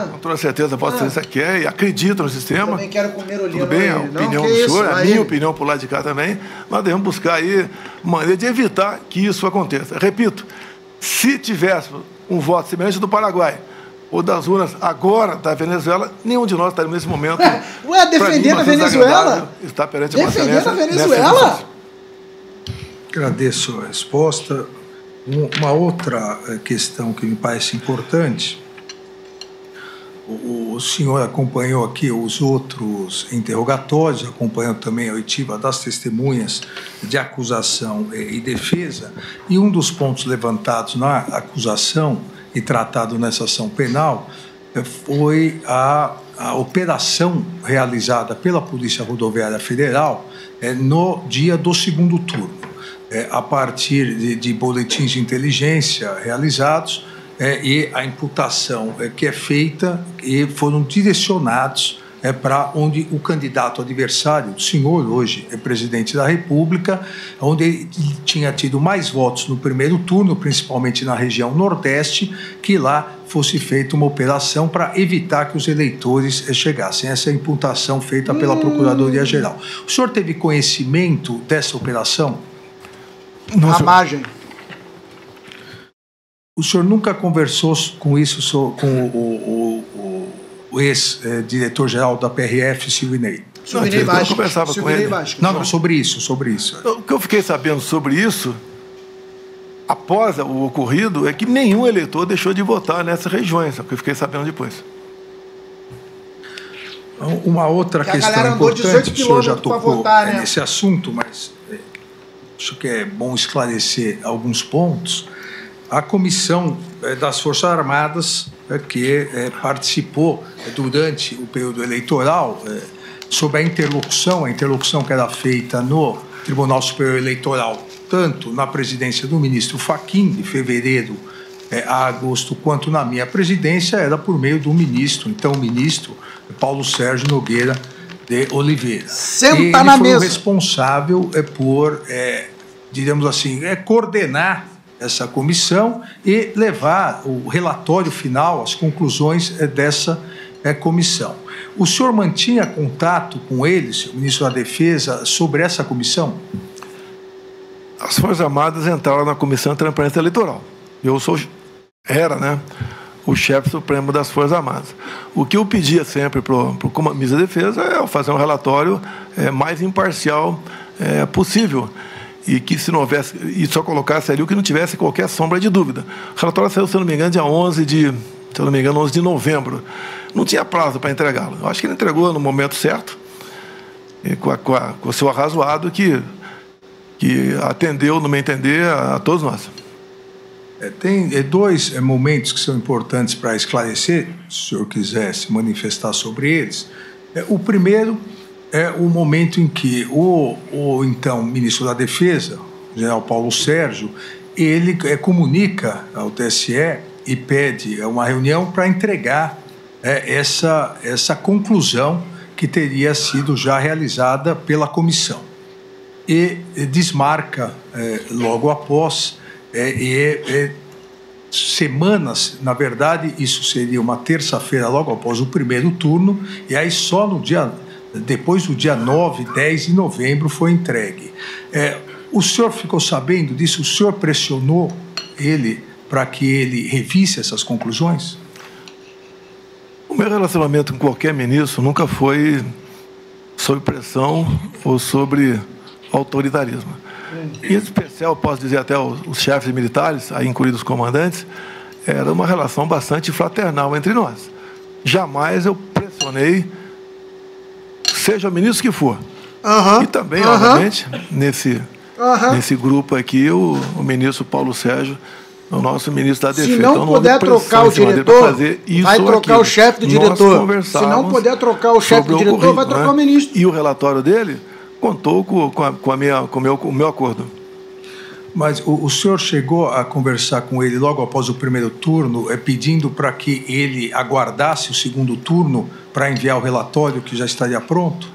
com toda certeza, Vossa Excelência quer e acredita no sistema. Eu também quero comer o livro. Tudo bem, a opinião do senhor, a minha opinião por lá de cá também. Nós devemos buscar aí maneira de evitar que isso aconteça. Repito, se tivéssemos um voto semelhante do Paraguai, ou das urnas agora da Venezuela, nenhum de nós estaria nesse momento. Ué, defendendo a Venezuela? Está perante defendendo a Venezuela? Agradeço a resposta. Uma outra questão que me parece importante, o senhor acompanhou aqui os outros interrogatórios, acompanhou também a oitiva das testemunhas de acusação e defesa, e um dos pontos levantados na acusação e tratado nessa ação penal foi a operação realizada pela Polícia Rodoviária Federal no dia do segundo turno, a partir de boletins de inteligência realizados e a imputação que é feita e foram direcionados para onde o candidato adversário, o senhor hoje é presidente da República, onde ele tinha tido mais votos no primeiro turno, principalmente na região Nordeste, que lá fosse feita uma operação para evitar que os eleitores chegassem. Essa é a imputação feita pela Procuradoria-Geral. O senhor teve conhecimento dessa operação? A margem. O senhor nunca conversou com isso com o ex-diretor-geral da PRF, Silvinei? Silvinei Vasquez. Conversava com ele. Não, sobre isso. O que eu fiquei sabendo sobre isso, após o ocorrido, é que nenhum eleitor deixou de votar nessas regiões, é o que eu fiquei sabendo depois. Uma outra questão importante, o senhor já tocou votar, nesse assunto, mas acho que é bom esclarecer alguns pontos. A Comissão das Forças Armadas, que participou durante o período eleitoral, sobre a interlocução que era feita no Tribunal Superior Eleitoral, tanto na presidência do ministro Fachin, de fevereiro a agosto, quanto na minha presidência, era por meio do ministro, então o ministro Paulo Sérgio Nogueira de Oliveira. Senta na mesa. Ele foi o responsável por, digamos assim, coordenar essa comissão e levar o relatório final, as conclusões dessa comissão. O senhor mantinha contato com eles, o ministro da Defesa, sobre essa comissão? As Forças Armadas entraram na Comissão de Transparência Eleitoral. Eu era o chefe supremo das Forças Armadas. O que eu pedia sempre para o ministro da Defesa é fazer um relatório mais imparcial possível. E que se não houvesse, e só colocasse ali o que não tivesse qualquer sombra de dúvida. O relatório saiu, se eu não me engano, dia 11 de novembro. Não tinha prazo para entregá-lo. Eu acho que ele entregou no momento certo, e com o seu arrazoado, que atendeu, no meu entender, a todos nós. Tem dois momentos que são importantes para esclarecer, se o senhor quiser se manifestar sobre eles. O primeiro é o momento em que o então ministro da Defesa, o general Paulo Sérgio, ele comunica ao TSE e pede uma reunião para entregar essa conclusão que teria sido já realizada pela comissão. E desmarca logo após, semanas, na verdade, isso seria uma terça-feira logo após o primeiro turno, e aí só depois do dia 9, 10 de novembro foi entregue. O senhor ficou sabendo disso? O senhor pressionou ele para que ele revisse essas conclusões? O meu relacionamento com qualquer ministro nunca foi sob pressão ou sobre autoritarismo. Em especial, posso dizer até os chefes militares, aí incluídos os comandantes, era uma relação bastante fraternal entre nós. Jamais eu pressionei, seja o ministro que for. E também, obviamente, nesse grupo aqui, o ministro Paulo Sérgio, o nosso ministro da Defesa. Se não puder trocar o diretor, vai trocar o chefe do diretor. Se não puder trocar o chefe do diretor, vai trocar o ministro. E o relatório dele contou com o meu acordo. Mas o senhor chegou a conversar com ele logo após o primeiro turno, pedindo para que ele aguardasse o segundo turno para enviar o relatório que já estaria pronto?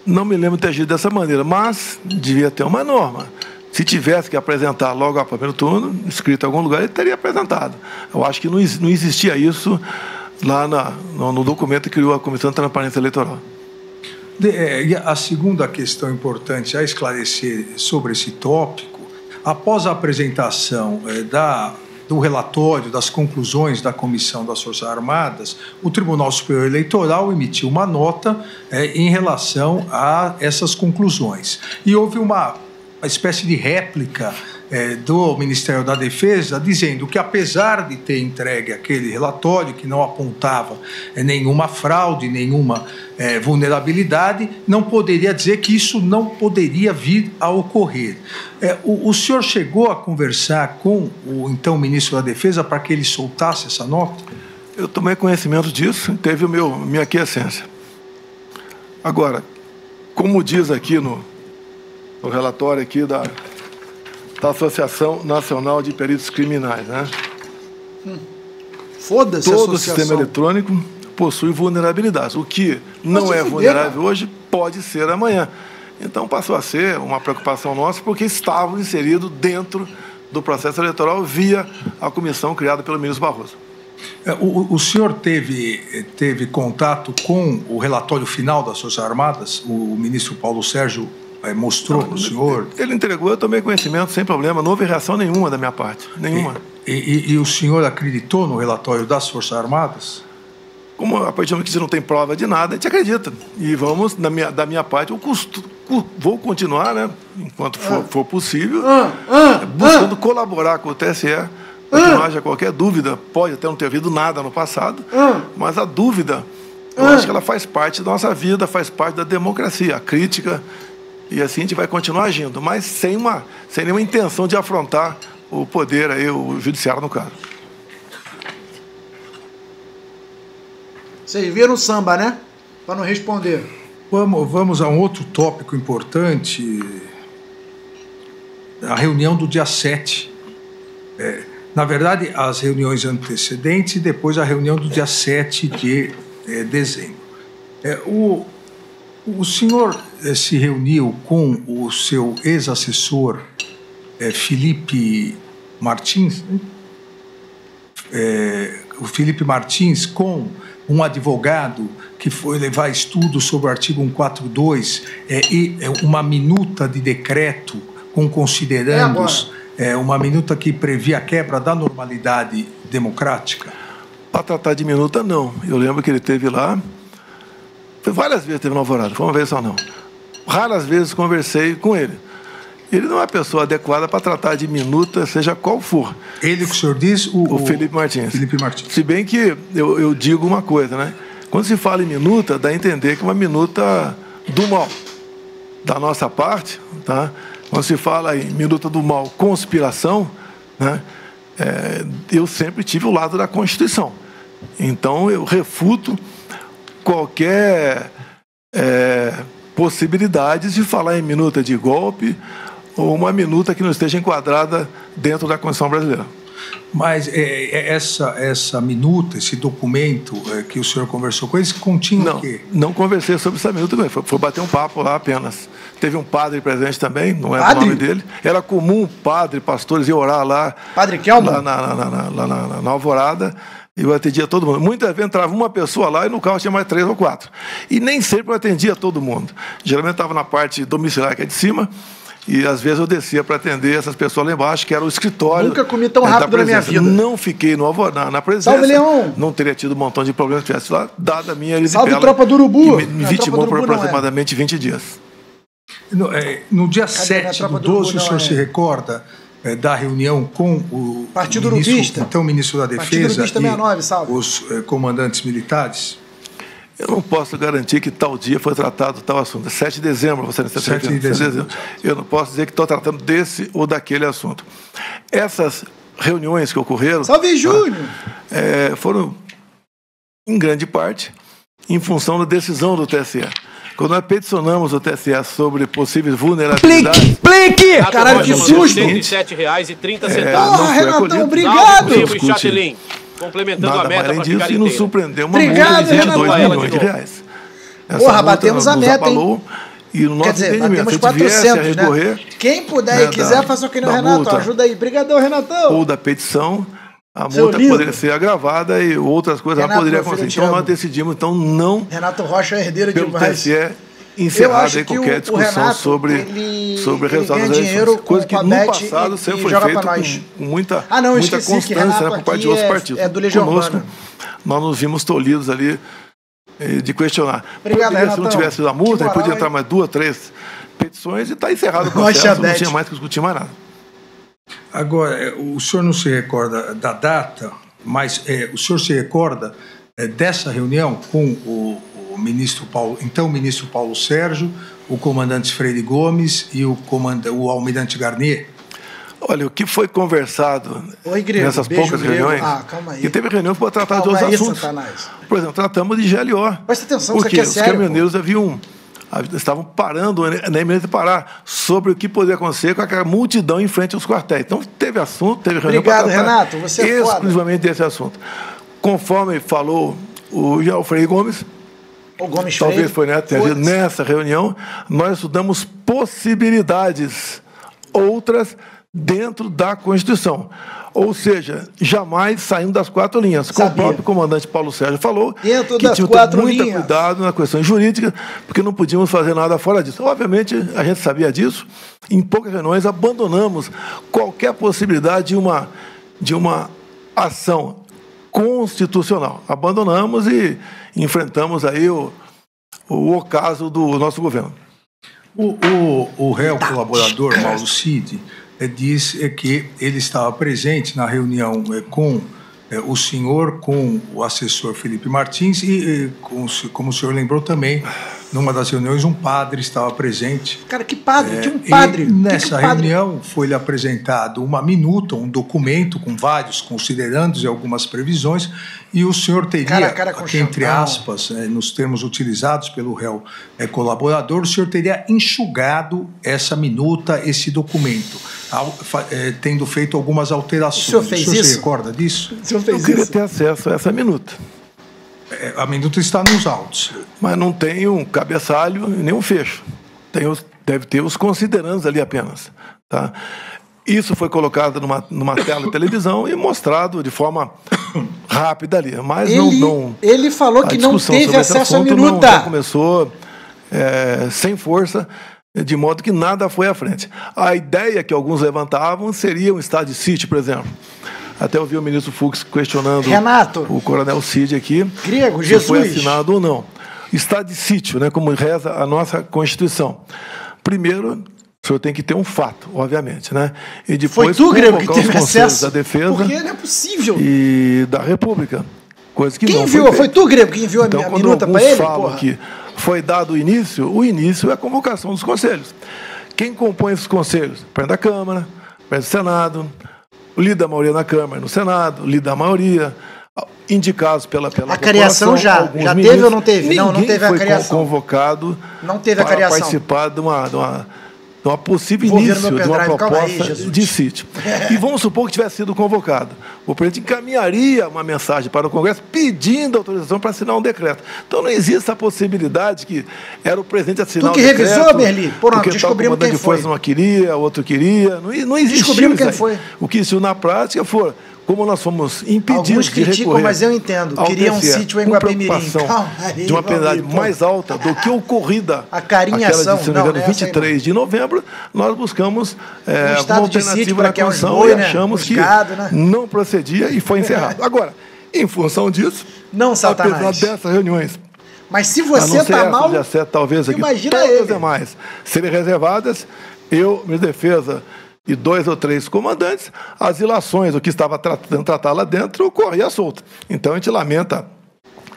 Não me lembro de ter agido dessa maneira, mas devia ter uma norma. Se tivesse que apresentar logo ao primeiro turno, escrito em algum lugar, ele teria apresentado. Eu acho que não existia isso lá no documento que criou a Comissão de Transparência Eleitoral. E a segunda questão importante a esclarecer sobre esse tópico, após a apresentação do relatório, das conclusões da Comissão das Forças Armadas, o Tribunal Superior Eleitoral emitiu uma nota em relação a essas conclusões. E houve uma espécie de réplica do Ministério da Defesa, dizendo que, apesar de ter entregue aquele relatório que não apontava nenhuma fraude, nenhuma vulnerabilidade, não poderia dizer que isso não poderia vir a ocorrer. O senhor chegou a conversar com o então Ministro da Defesa para que ele soltasse essa nota? Eu tomei conhecimento disso, teve minha aquiescência. Agora, como diz aqui no relatório aqui da Associação Nacional de Peritos Criminais, né? Foda-se, todo o sistema eletrônico possui vulnerabilidades. O que não é vulnerável hoje pode ser amanhã. Então passou a ser uma preocupação nossa porque estavam inseridos dentro do processo eleitoral via a comissão criada pelo ministro Barroso. O senhor teve contato com o relatório final das Forças Armadas? O ministro Paulo Sérgio mostrou para o senhor? Ele entregou, eu tomei conhecimento sem problema, não houve reação nenhuma da minha parte, nenhuma. E o senhor acreditou no relatório das Forças Armadas? Como a partir do momento que você não tem prova de nada, a gente acredita. E vamos, da minha parte, vou continuar, né, enquanto for possível, buscando colaborar com o TSE, para que não haja qualquer dúvida. Pode até não ter havido nada no passado, mas a dúvida, eu acho que ela faz parte da nossa vida, faz parte da democracia, a crítica, e assim a gente vai continuar agindo, mas sem nenhuma intenção de afrontar o poder, aí, o judiciário no caso. Vocês viram o samba, né? Para não responder. Vamos a um outro tópico importante. A reunião do dia 7. Na verdade, as reuniões antecedentes e depois a reunião do dia 7 de dezembro. O senhor se reuniu com o seu ex-assessor, Felipe Martins, o Felipe Martins, com um advogado que foi levar estudo sobre o artigo 142 e uma minuta de decreto com considerandos, uma minuta que previa a quebra da normalidade democrática? Para tratar de minuta, não. Eu lembro que ele esteve lá, várias vezes teve no Alvorada, foi uma vez só não. Raras vezes conversei com ele. Ele não é a pessoa adequada para tratar de minuta, seja qual for. Ele que o senhor diz? O Felipe Martins. Felipe Martins. Se bem que eu digo uma coisa, né? Quando se fala em minuta, dá a entender que é uma minuta do mal. Da nossa parte, tá? Quando se fala em minuta do mal, conspiração, né? Eu sempre tive o lado da Constituição. Então, eu refuto qualquer possibilidade de falar em minuta de golpe ou uma minuta que não esteja enquadrada dentro da Constituição brasileira. Mas essa minuta, esse documento que o senhor conversou com eles, continha o quê? Não conversei sobre essa minuta, foi bater um papo lá apenas. Teve um padre presente também, não é o nome dele. Era comum padre, pastores ir orar lá. Padre Kelmo? Lá na Alvorada. E eu atendia todo mundo. Muitas vezes entrava uma pessoa lá e no carro tinha mais 3 ou 4. E nem sempre eu atendia todo mundo. Geralmente estava na parte domiciliar, que é de cima, e às vezes eu descia para atender essas pessoas lá embaixo, que era o escritório. Nunca comi tão rápido na minha vida. Não fiquei na presença. Salve, Leão! Não teria tido um montão de problemas se estivesse lá, dada a minha Salve, tropa do Urubu! Me vitimou por aproximadamente 20 dias. No dia 7 do 12, o senhor se recorda da reunião com o Partido Urubista, então ministro da Defesa, e 69, salve. Os comandantes militares? Eu não posso garantir que tal dia foi tratado tal assunto. 7 de dezembro, você está 7 de dezembro. Eu não posso dizer que estou tratando desse ou daquele assunto. Essas reuniões que ocorreram... Salve, Júnior! Foram, em grande parte, em função da decisão do TSE. Quando nós peticionamos o TSE sobre possíveis vulnerabilidades... Plique! Caralho, que susto! R$ 107,30. Porra, Renatão, obrigado! Complementando a meta para ficar e nos surpreendeu uma multa de 22 milhões de reais. Porra, batemos a meta, hein? E no nosso entendimento, batemos 400, né? Quem puder e quiser, faça o que no Renato. Ajuda aí. Obrigadão, Renatão. Ou da petição, a multa poderia ser agravada e outras coisas poderiam acontecer. Então nós decidimos, não... Renato Rocha é herdeiro demais. Encerrada aí qualquer discussão sobre resultados das eleições. Coisa que no passado sempre foi feita com muita constância por parte de outros partidos. Conosco, nós nos vimos tolhidos ali de questionar. Obrigado, se não tivesse sido a multa, ele podia entrar mais 2, 3 petições e está encerrado o processo, não tinha mais que discutir mais nada. Agora, o senhor não se recorda da data, mas o senhor se recorda dessa reunião com o ministro Paulo Sérgio, o comandante Freire Gomes e o almirante Garnier? Olha, o que foi conversado nessas poucas reuniões, calma aí. E teve reunião para tratar de outros assuntos. Satanás. Por exemplo, tratamos de GLO. Presta atenção, porque isso aqui é sério. Os caminhoneiros estavam parando na iminência de parar sobre o que poderia acontecer com aquela multidão em frente aos quartéis. Então, teve assunto, teve reunião para tratar Renato, você é exclusivamente desse assunto. Conforme falou o General Freire Gomes, talvez foi nessa reunião, nós estudamos possibilidades outras dentro da Constituição. Ou seja, jamais saindo das 4 linhas. Como o próprio comandante Paulo Sérgio falou, dentro que das tinha que ter muito cuidado na questão jurídica, porque não podíamos fazer nada fora disso. Obviamente, a gente sabia disso. Em poucas reuniões, abandonamos qualquer possibilidade de uma ação constitucional. Abandonamos e enfrentamos aí o ocaso do nosso governo. O réu colaborador, Mauro Cid, diz que ele estava presente na reunião com o senhor, com o assessor Felipe Martins e, como o senhor lembrou também, numa das reuniões, um padre estava presente. Cara, que padre? Tinha um padre. Nessa reunião foi-lhe apresentado uma minuta, um documento com vários considerandos e algumas previsões, e o senhor teria, entre aspas, nos termos utilizados pelo réu colaborador, o senhor teria enxugado essa minuta, esse documento, tendo feito algumas alterações. O senhor fez isso? Se recorda disso? O senhor fez Eu queria ter acesso a essa minuta. A minuta está nos autos. Mas não tem um cabeçalho e nem um fecho. Deve ter os considerandos ali apenas. Tá? Isso foi colocado numa tela de televisão e mostrado de forma rápida ali. Mas ele falou que não teve acesso à minuta. Já começou sem força, de modo que nada foi à frente. A ideia que alguns levantavam seria um estado de sítio, por exemplo. Até ouvi o ministro Fux questionando o coronel Cid aqui, se foi assinado ou não. Estado de sítio, né, como reza a nossa Constituição. Primeiro, o senhor tem que ter um fato, obviamente, né? E depois foi tu, Grego, que teve acesso? Da Defesa. Porque não é possível. E da República. Coisa que quem não enviou? Foi tu, Grego, que enviou então, a minuta para ele? Porra. Que foi dado o início é a convocação dos conselhos. Quem compõe esses conselhos? O presidente da Câmara, o presidente do Senado, o líder da maioria na Câmara e no Senado, o líder da maioria, indicados pela a cariação já teve ou não teve? Não teve a cariação. Foi convocado não teve a cariação. Para participar de uma possível início de uma proposta de sítio. E vamos supor que tivesse sido convocado. O presidente encaminharia uma mensagem para o Congresso pedindo autorização para assinar um decreto. Então não existe essa possibilidade que era o presidente assinar um decreto. Tu que revisou, Merli? Porque descobrimos quem foi. De força não queria, outro queria. Não existe. Descobrimos quem foi. O que existiu na prática foi... Como nós fomos impedidos alguns de criticam, recorrer, mas eu entendo. Queria um sítio em Guapimirim. De uma penalidade mais alta do que ocorrida. A carinhação. Se não me engano, 23 de novembro, nós buscamos uma alternativa na Constituição e achamos que não procedia e foi encerrado. Agora, em função disso, apesar dessas reuniões, mas se você está mal, talvez aqui, imagina todas as demais serem reservadas, ministro da Defesa e 2 ou 3 comandantes, as ilações, o que estava tentando tratar lá dentro, corria solto. Então a gente lamenta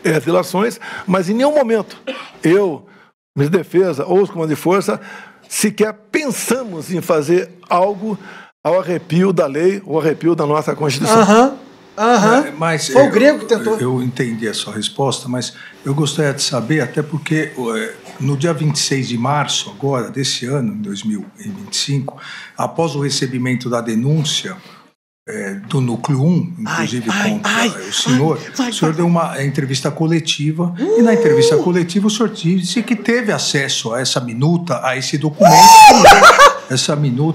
as ilações, mas em nenhum momento eu, ministro da Defesa ou os comandantes de força, sequer pensamos em fazer algo ao arrepio da lei ou arrepio da nossa Constituição. Mas foi o Grego que tentou. Eu entendi a sua resposta, mas eu gostaria de saber, até porque no dia 26 de março, agora, desse ano, 2025, após o recebimento da denúncia do Núcleo 1, inclusive contra o senhor deu uma entrevista coletiva, e na entrevista coletiva o senhor disse que teve acesso a essa minuta, a esse documento,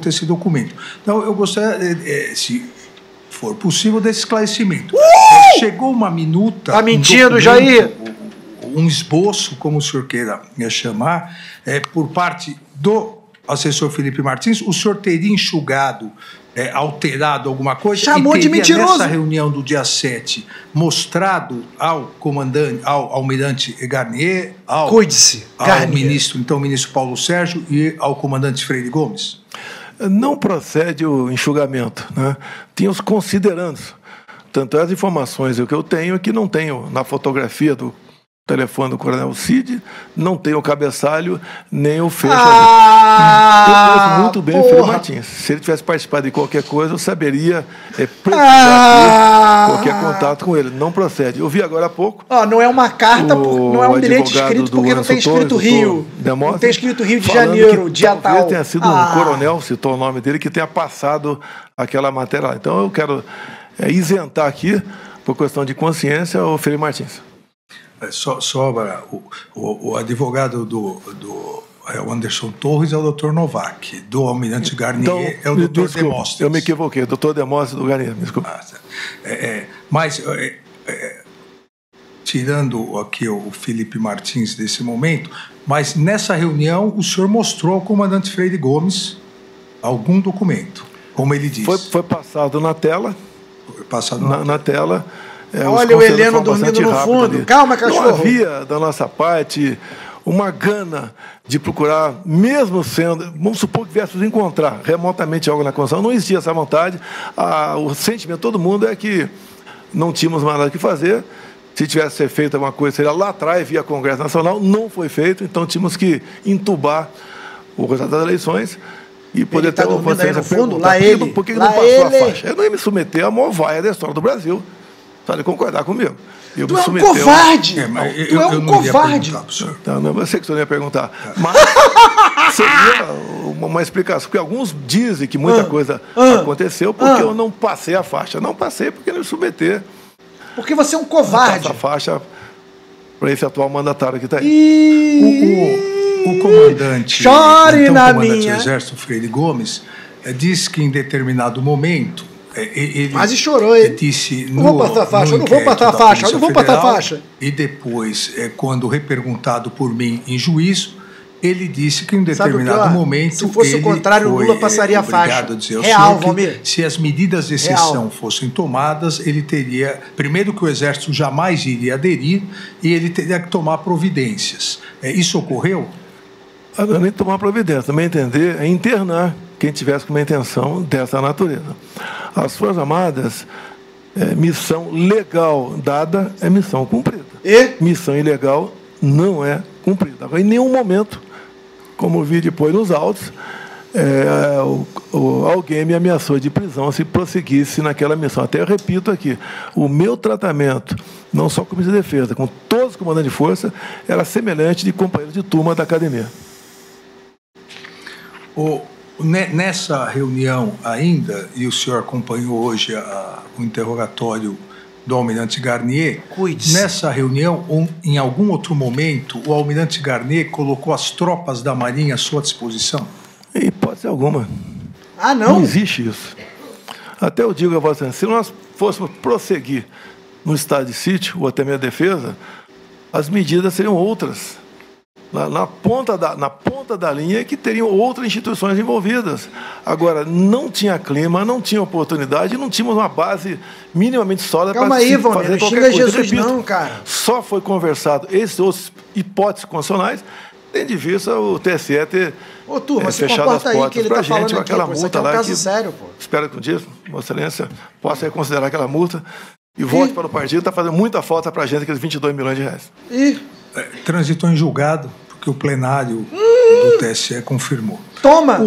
esse documento. Então, eu gostaria, se for possível, desse esclarecimento. Chegou uma minuta... Está mentindo, Jair! Um esboço, como o senhor queira chamar, por parte do assessor Felipe Martins, o senhor teria enxugado, alterado alguma coisa? Chamou de mentiroso! Nessa reunião do dia 7, mostrado ao comandante, ao almirante Garnier, ao ministro Paulo Sérgio e ao comandante Freire Gomes? Não procede o enxugamento, né? Tinha os considerandos. Tanto as informações que eu tenho que não tenho na fotografia do telefone do Coronel Cid, não tem o cabeçalho, nem o fecho. Eu conheço muito bem o Filho Martins. Se ele tivesse participado de qualquer coisa, eu saberia precisar ter qualquer contato com ele. Não procede. Eu vi agora há pouco. Não é uma carta, não é um bilhete escrito, porque não tem escrito Rio. Não tem escrito Rio de Janeiro, dia tal. Talvez tenha sido um coronel, citou o nome dele, que tenha passado aquela matéria lá. Então eu quero isentar aqui, por questão de consciência, o Filho Martins. Só o advogado do o Anderson Torres é o Dr. Novak, do Almirante Garnier é o Dr. Demóstenes. Eu me equivoquei, Dr. Demóstenes do Garnier, me desculpa. Mas, tirando aqui o Felipe Martins desse momento, mas nessa reunião o senhor mostrou ao comandante Freire Gomes algum documento, como ele disse. Foi passado na tela. Foi passado na tela. Olha o Heleno dormindo no fundo. Ali. Calma, cachorro. Não havia, da nossa parte, uma gana de procurar, mesmo sendo, vamos supor que viéssemos encontrar remotamente algo na Constituição, não existia essa vontade. O sentimento de todo mundo é que não tínhamos mais nada que fazer. Se tivesse ser feito alguma coisa, seria lá atrás, via Congresso Nacional. Não foi feito, então tínhamos que entubar o resultado das eleições e poder ter uma consciência. Por que não passou a faixa? Eu não ia me submeter à maior vaia da história do Brasil. Pode concordar comigo. Tu é um covarde! Tu é um covarde! Eu sei que o senhor ia perguntar. Mas seria uma explicação. Porque alguns dizem que muita coisa aconteceu porque eu não passei a faixa. Não passei porque não me submeter. Porque você é um covarde. Passa a faixa para esse atual mandatário que está aí. O comandante, Chore na comandante minha. do Exército, Freire Gomes, disse que em determinado momento ele quase chorou, ele disse não vou passar a faixa, eu não vou passar a faixa, eu não vou passar a faixa. E depois, quando reperguntado por mim em juízo, ele disse que em determinado momento se fosse o contrário, o Lula passaria a faixa. A dizer real, Valmir. Se as medidas de exceção fossem tomadas, ele teria, primeiro que o Exército jamais iria aderir e ele teria que tomar providências. Isso ocorreu? Agora, nem tomar providência, também entender é internar quem tivesse com uma intenção dessa natureza. As Forças Armadas, missão legal dada é missão cumprida. Missão ilegal não é cumprida. Agora, em nenhum momento, como vi depois nos autos, alguém me ameaçou de prisão se prosseguisse naquela missão. Até eu repito aqui, o meu tratamento, não só com o Ministro da Defesa, com todos os comandantes de força, era semelhante de companheiro de turma da academia. Nessa reunião ainda, e o senhor acompanhou hoje o interrogatório do Almirante Garnier, nessa reunião, ou em algum outro momento, o Almirante Garnier colocou as tropas da Marinha à sua disposição? Em hipótese alguma. Não? Não existe isso. Até eu digo a você, se nós fôssemos prosseguir no estado de sítio, ou até mesmo defesa, as medidas seriam outras. Na ponta da linha é que teriam outras instituições envolvidas. Agora, não tinha clima, não tinha oportunidade, não tínhamos uma base minimamente sólida para fazer qualquer coisa. Jesus, não, cara. Só foi conversado esses outros hipóteses constitucionais, tendo de vista o TSE ter fechado as portas para a gente com aquela multa lá. Sério, pô. Espero que um dia, Vossa Excelência, possa reconsiderar aquela multa e volte para o partido. Está fazendo muita falta para a gente, aqueles 22 milhões de reais. Transitou em julgado, porque o plenário do TSE confirmou. Toma!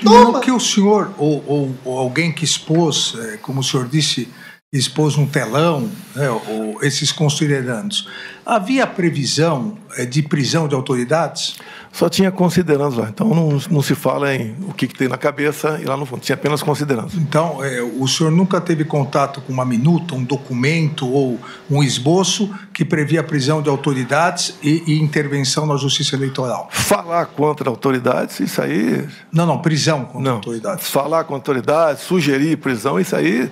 Não que o senhor, ou alguém que expôs, como o senhor disse, expôs um telão, ou esses considerandos, havia previsão de prisão de autoridades? Só tinha considerandos lá, então não se fala em o que tem na cabeça e lá no fundo, tinha apenas considerandos. Então, o senhor nunca teve contato com uma minuta, um documento ou um esboço que previa a prisão de autoridades e intervenção na Justiça Eleitoral? Falar contra autoridades, isso aí... Não, prisão contra autoridades. Falar contra autoridades, sugerir prisão, isso aí,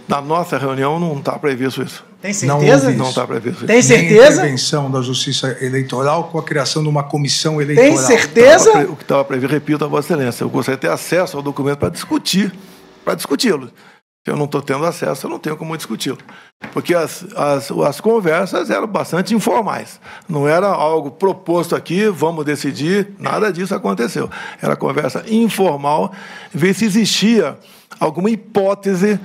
na nossa reunião não está previsto isso. Tem certeza? Não está previsto. Tem certeza? Intervenção da Justiça Eleitoral com a criação de uma comissão eleitoral. Tem certeza? O que estava previsto, repito a Vossa Excelência, eu gostaria de ter acesso ao documento para discuti-lo. Se eu não estou tendo acesso, eu não tenho como discuti-lo. Porque as conversas eram bastante informais. Não era algo proposto aqui, vamos decidir, nada disso aconteceu. Era conversa informal, ver se existia alguma hipótese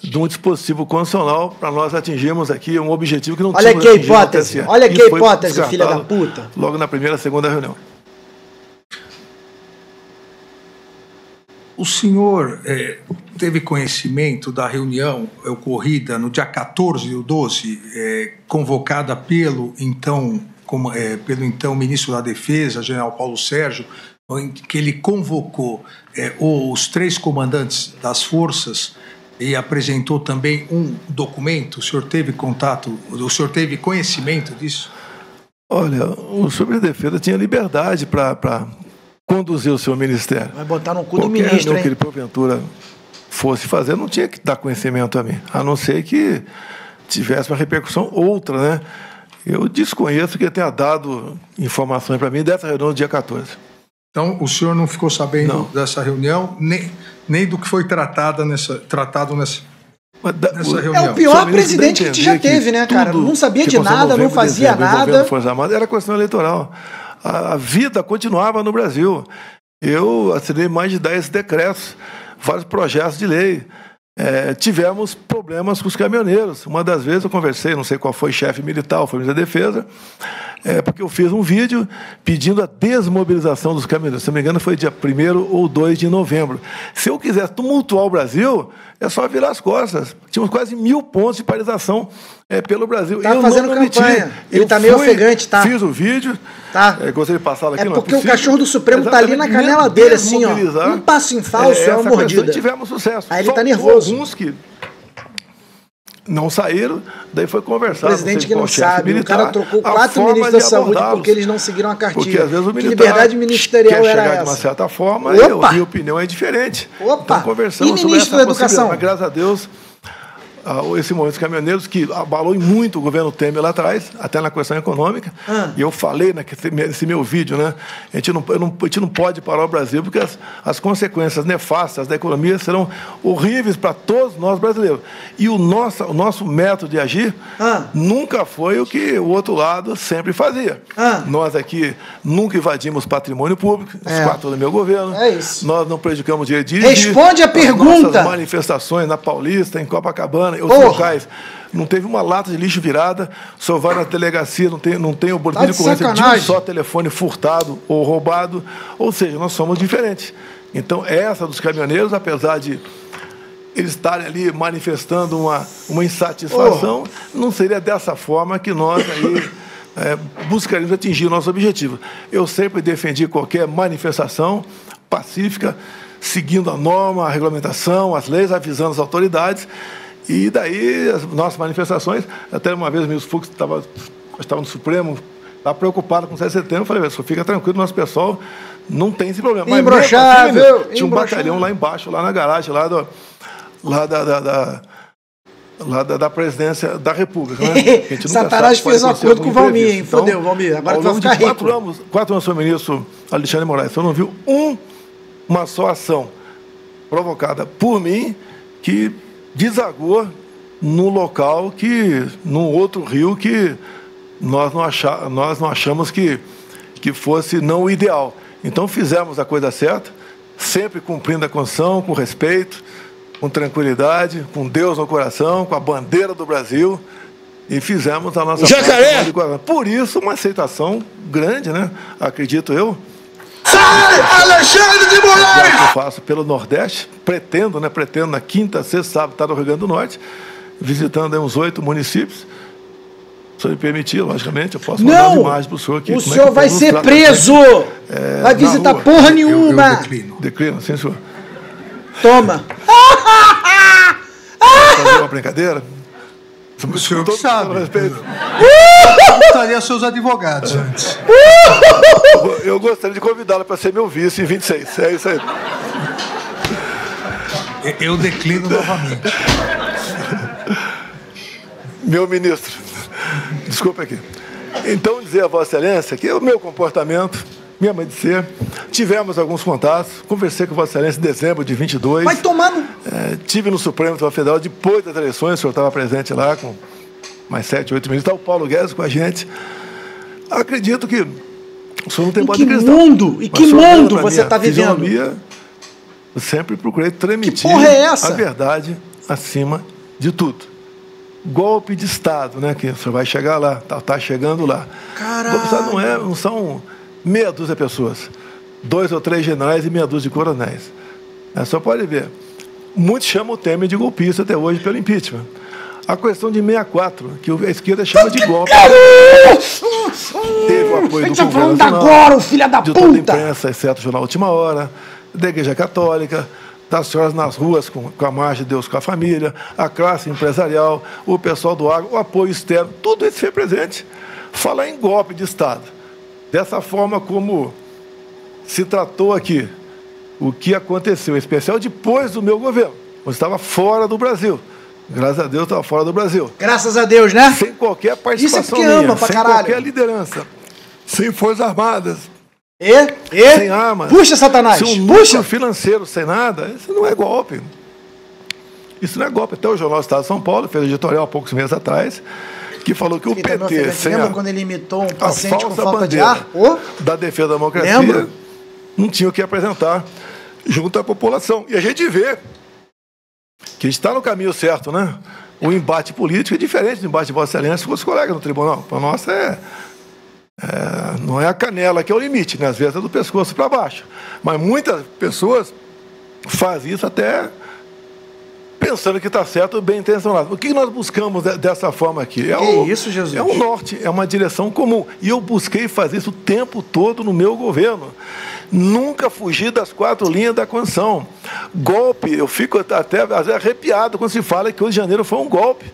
de um dispositivo constitucional para nós atingirmos aqui um objetivo que não tínhamos atingido. Olha que hipótese, olha que hipótese, filha da puta. Logo na primeira, segunda reunião. O senhor teve conhecimento da reunião ocorrida no dia 14/12, convocada pelo então ministro da Defesa, general Paulo Sérgio, em que ele convocou os 3 comandantes das forças e apresentou também um documento? O senhor teve contato, o senhor teve conhecimento disso? Olha, o senhor da Defesa tinha liberdade para conduzir o seu ministério. Vai botar no cu do ministro, hein? Qualquer que ele, porventura, fosse fazer, não tinha que dar conhecimento a mim, a não ser que tivesse uma repercussão outra, né? Eu desconheço que ele tenha dado informações para mim dessa reunião do dia 14. Então, o senhor não ficou sabendo dessa reunião, nem do que foi tratado nessa reunião? É o pior presidente que a gente já teve, né, cara? Não sabia de nada, não fazia nada. Era questão eleitoral. A vida continuava no Brasil. Eu assinei mais de 10 decretos, vários projetos de lei. Tivemos problemas com os caminhoneiros. Uma das vezes eu conversei, não sei qual foi, chefe militar, foi ministro da Defesa, porque eu fiz um vídeo pedindo a desmobilização dos caminhoneiros. Se não me engano, foi dia 1º ou 2 de novembro. Se eu quisesse tumultuar o Brasil, é só virar as costas. Tínhamos quase 1000 pontos de paralisação pelo Brasil. Tá fazendo campanha. Ele tá meio ofegante, tá? Fiz o vídeo. Tá. Gostaria de passar aqui. Porque o cachorro do Supremo tá ali na canela dele, assim, ó. Um passo em falso é uma mordida. Tivemos sucesso. Aí ele tá nervoso. Alguns que não saíram, daí foi conversar. O presidente que não sabe, militar, o cara trocou 4 ministros da saúde porque eles não seguiram a cartilha. Porque às vezes o militar liberdade ministerial quer era chegar essa. De uma certa forma e a opinião é diferente. Então conversamos sobre essa possibilidade. Mas graças a Deus, esse movimento dos caminhoneiros que abalou muito o governo Temer lá atrás, até na questão econômica, e eu falei nesse meu vídeo, né? A gente não pode parar o Brasil porque as consequências nefastas da economia serão horríveis para todos nós brasileiros. E o nosso método de agir nunca foi o que o outro lado sempre fazia. Nós aqui nunca invadimos patrimônio público, os 4 anos do meu governo. É isso. Nós não prejudicamos o direito de dirigir. Responde a pergunta. Nossas manifestações na Paulista, em Copacabana, outros locais, não teve uma lata de lixo virada, só vai na delegacia, não tem o boletim de ocorrência de um só telefone furtado ou roubado, ou seja, nós somos diferentes. Então, essa dos caminhoneiros, apesar de eles estarem ali manifestando uma insatisfação, não seria dessa forma que nós aí buscaríamos atingir o nosso objetivo. Eu sempre defendi qualquer manifestação pacífica, seguindo a norma, a regulamentação, as leis, avisando as autoridades. E daí, as nossas manifestações, até uma vez o ministro Fux estava no Supremo, estava preocupado com o 7 de setembro, eu falei, fica tranquilo, nosso pessoal não tem esse problema. Mas imbrochável, tinha um batalhão lá embaixo, lá na garagem, da presidência da República. Né? Satanás fez um acordo com o Valmir, hein? Fodeu, Valmir, agora tu vai ficar rico. 4 anos foi ministro Alexandre Moraes, você não viu uma só ação provocada por mim que desagou num local num outro rio que nós não achamos que fosse não o ideal. Então fizemos a coisa certa, sempre cumprindo a Constituição, com respeito, com tranquilidade, com Deus no coração, com a bandeira do Brasil, e fizemos a nossa Jacaré! Por isso, uma aceitação grande, né? Acredito eu. Sai, Alexandre de Moraes! Eu faço pelo Nordeste, pretendo na quinta, sexta, sábado, estar no Rio Grande do Norte, visitando aí uns 8 municípios. Se me permitir, logicamente, eu posso mandar uma imagem para o senhor aqui. O senhor vai ser preso! Vai visitar porra nenhuma! Eu declino, sim, senhor. Toma! Fazer uma brincadeira? O senhor que sabe. Estaria seus advogados antes. Eu gostaria de convidá-lo para ser meu vice em 26. É isso aí. Eu declino novamente. Meu ministro, desculpa aqui. Então, dizer a Vossa Excelência que o meu comportamento, minha mãe de ser, tivemos alguns contatos, conversei com Vossa Excelência em dezembro de 22. Vai tomar no... Tive no Supremo Tribunal Federal, depois das eleições, o senhor estava presente lá com mais 7, 8 ministros, está o Paulo Guedes com a gente. Acredito que o senhor não tem pode acreditar. E que mundo você está vivendo? Eu sempre procurei transmitir a verdade acima de tudo. Golpe de Estado, né? Que você vai chegar lá, tá chegando lá. Caralho! Golpe de Estado não são meia dúzia de pessoas. 2 ou 3 generais e meia dúzia de coronéis. Só pode ver. Muitos chamam o Temer de golpista até hoje pelo impeachment. A questão de 64, que a esquerda chama de golpe. Teve o apoio do Congresso Nacional, agora, o filho da de puta! toda a imprensa, exceto o Jornal Última Hora, da Igreja Católica, das senhoras nas ruas com a marcha de Deus com a família, a classe empresarial, o pessoal do agro, o apoio externo, tudo isso foi presente. Falar em golpe de Estado, dessa forma como se tratou aqui, o que aconteceu, em especial depois do meu governo, quando estava fora do Brasil. Graças a Deus estava fora do Brasil. Graças a Deus, né? Sem qualquer participação minha, ama sem qualquer liderança, sem forças armadas, sem armas. Puxa, Satanás! Sem um núcleo financeiro, sem nada, isso não é golpe. Isso não é golpe. Até o Jornal do Estado de São Paulo fez um editorial há poucos meses atrás, que falou que o PT, sem lembra quando ele imitou um paciente com falta de ar? Da defesa da democracia, lembra? Não tinha o que apresentar junto à população. E a gente vê que a gente está no caminho certo, né? O embate político é diferente do embate de Vossa Excelência com os colegas no tribunal. Para nós não é a canela que é o limite, né? Às vezes é do pescoço para baixo. Mas muitas pessoas fazem isso até pensando que está certo, bem intencionado. O que nós buscamos dessa forma aqui? Isso, Jesus? É um norte, é uma direção comum. E eu busquei fazer isso o tempo todo no meu governo. Nunca fugi das 4 linhas da Constituição. Golpe, eu fico até às vezes arrepiado quando se fala que 8 de janeiro foi um golpe.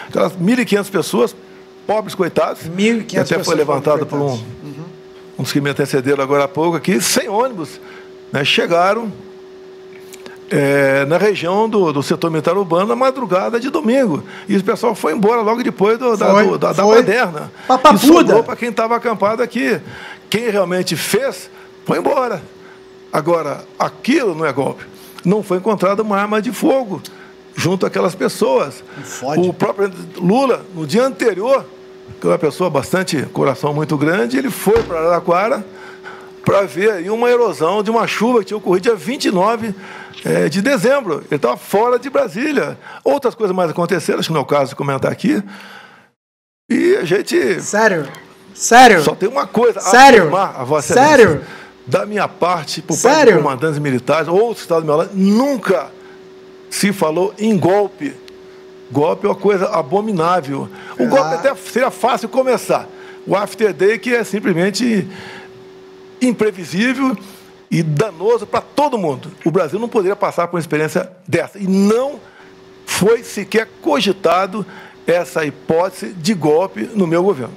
Aquelas 1.500 pessoas, pobres coitados, 1.500 que até foi levantado por uns que me antecederam agora há pouco aqui, 100 ônibus, né, chegaram na região do setor militar urbano na madrugada de domingo. E o pessoal foi embora logo depois da baderna. E sobrou para quem estava acampado aqui. Quem realmente fez, foi embora. Agora, aquilo não é golpe. Não foi encontrada uma arma de fogo junto àquelas pessoas. O próprio Lula, no dia anterior, que é uma pessoa bastante, coração muito grande, ele foi para Araraquara para ver aí uma erosão de uma chuva que tinha ocorrido dia 29 de dezembro. Ele estava fora de Brasília. Outras coisas mais aconteceram, acho que não é o caso de comentar aqui. E a gente... Sério? Só tem uma coisa a afirmar a Vossa Excelência. Da minha parte, por parte de comandantes militares, outros estados do meu lado, nunca se falou em golpe. Golpe é uma coisa abominável. O golpe até seria fácil começar. O after day, que é simplesmente imprevisível e danoso para todo mundo. O Brasil não poderia passar por uma experiência dessa. E não foi sequer cogitado essa hipótese de golpe no meu governo.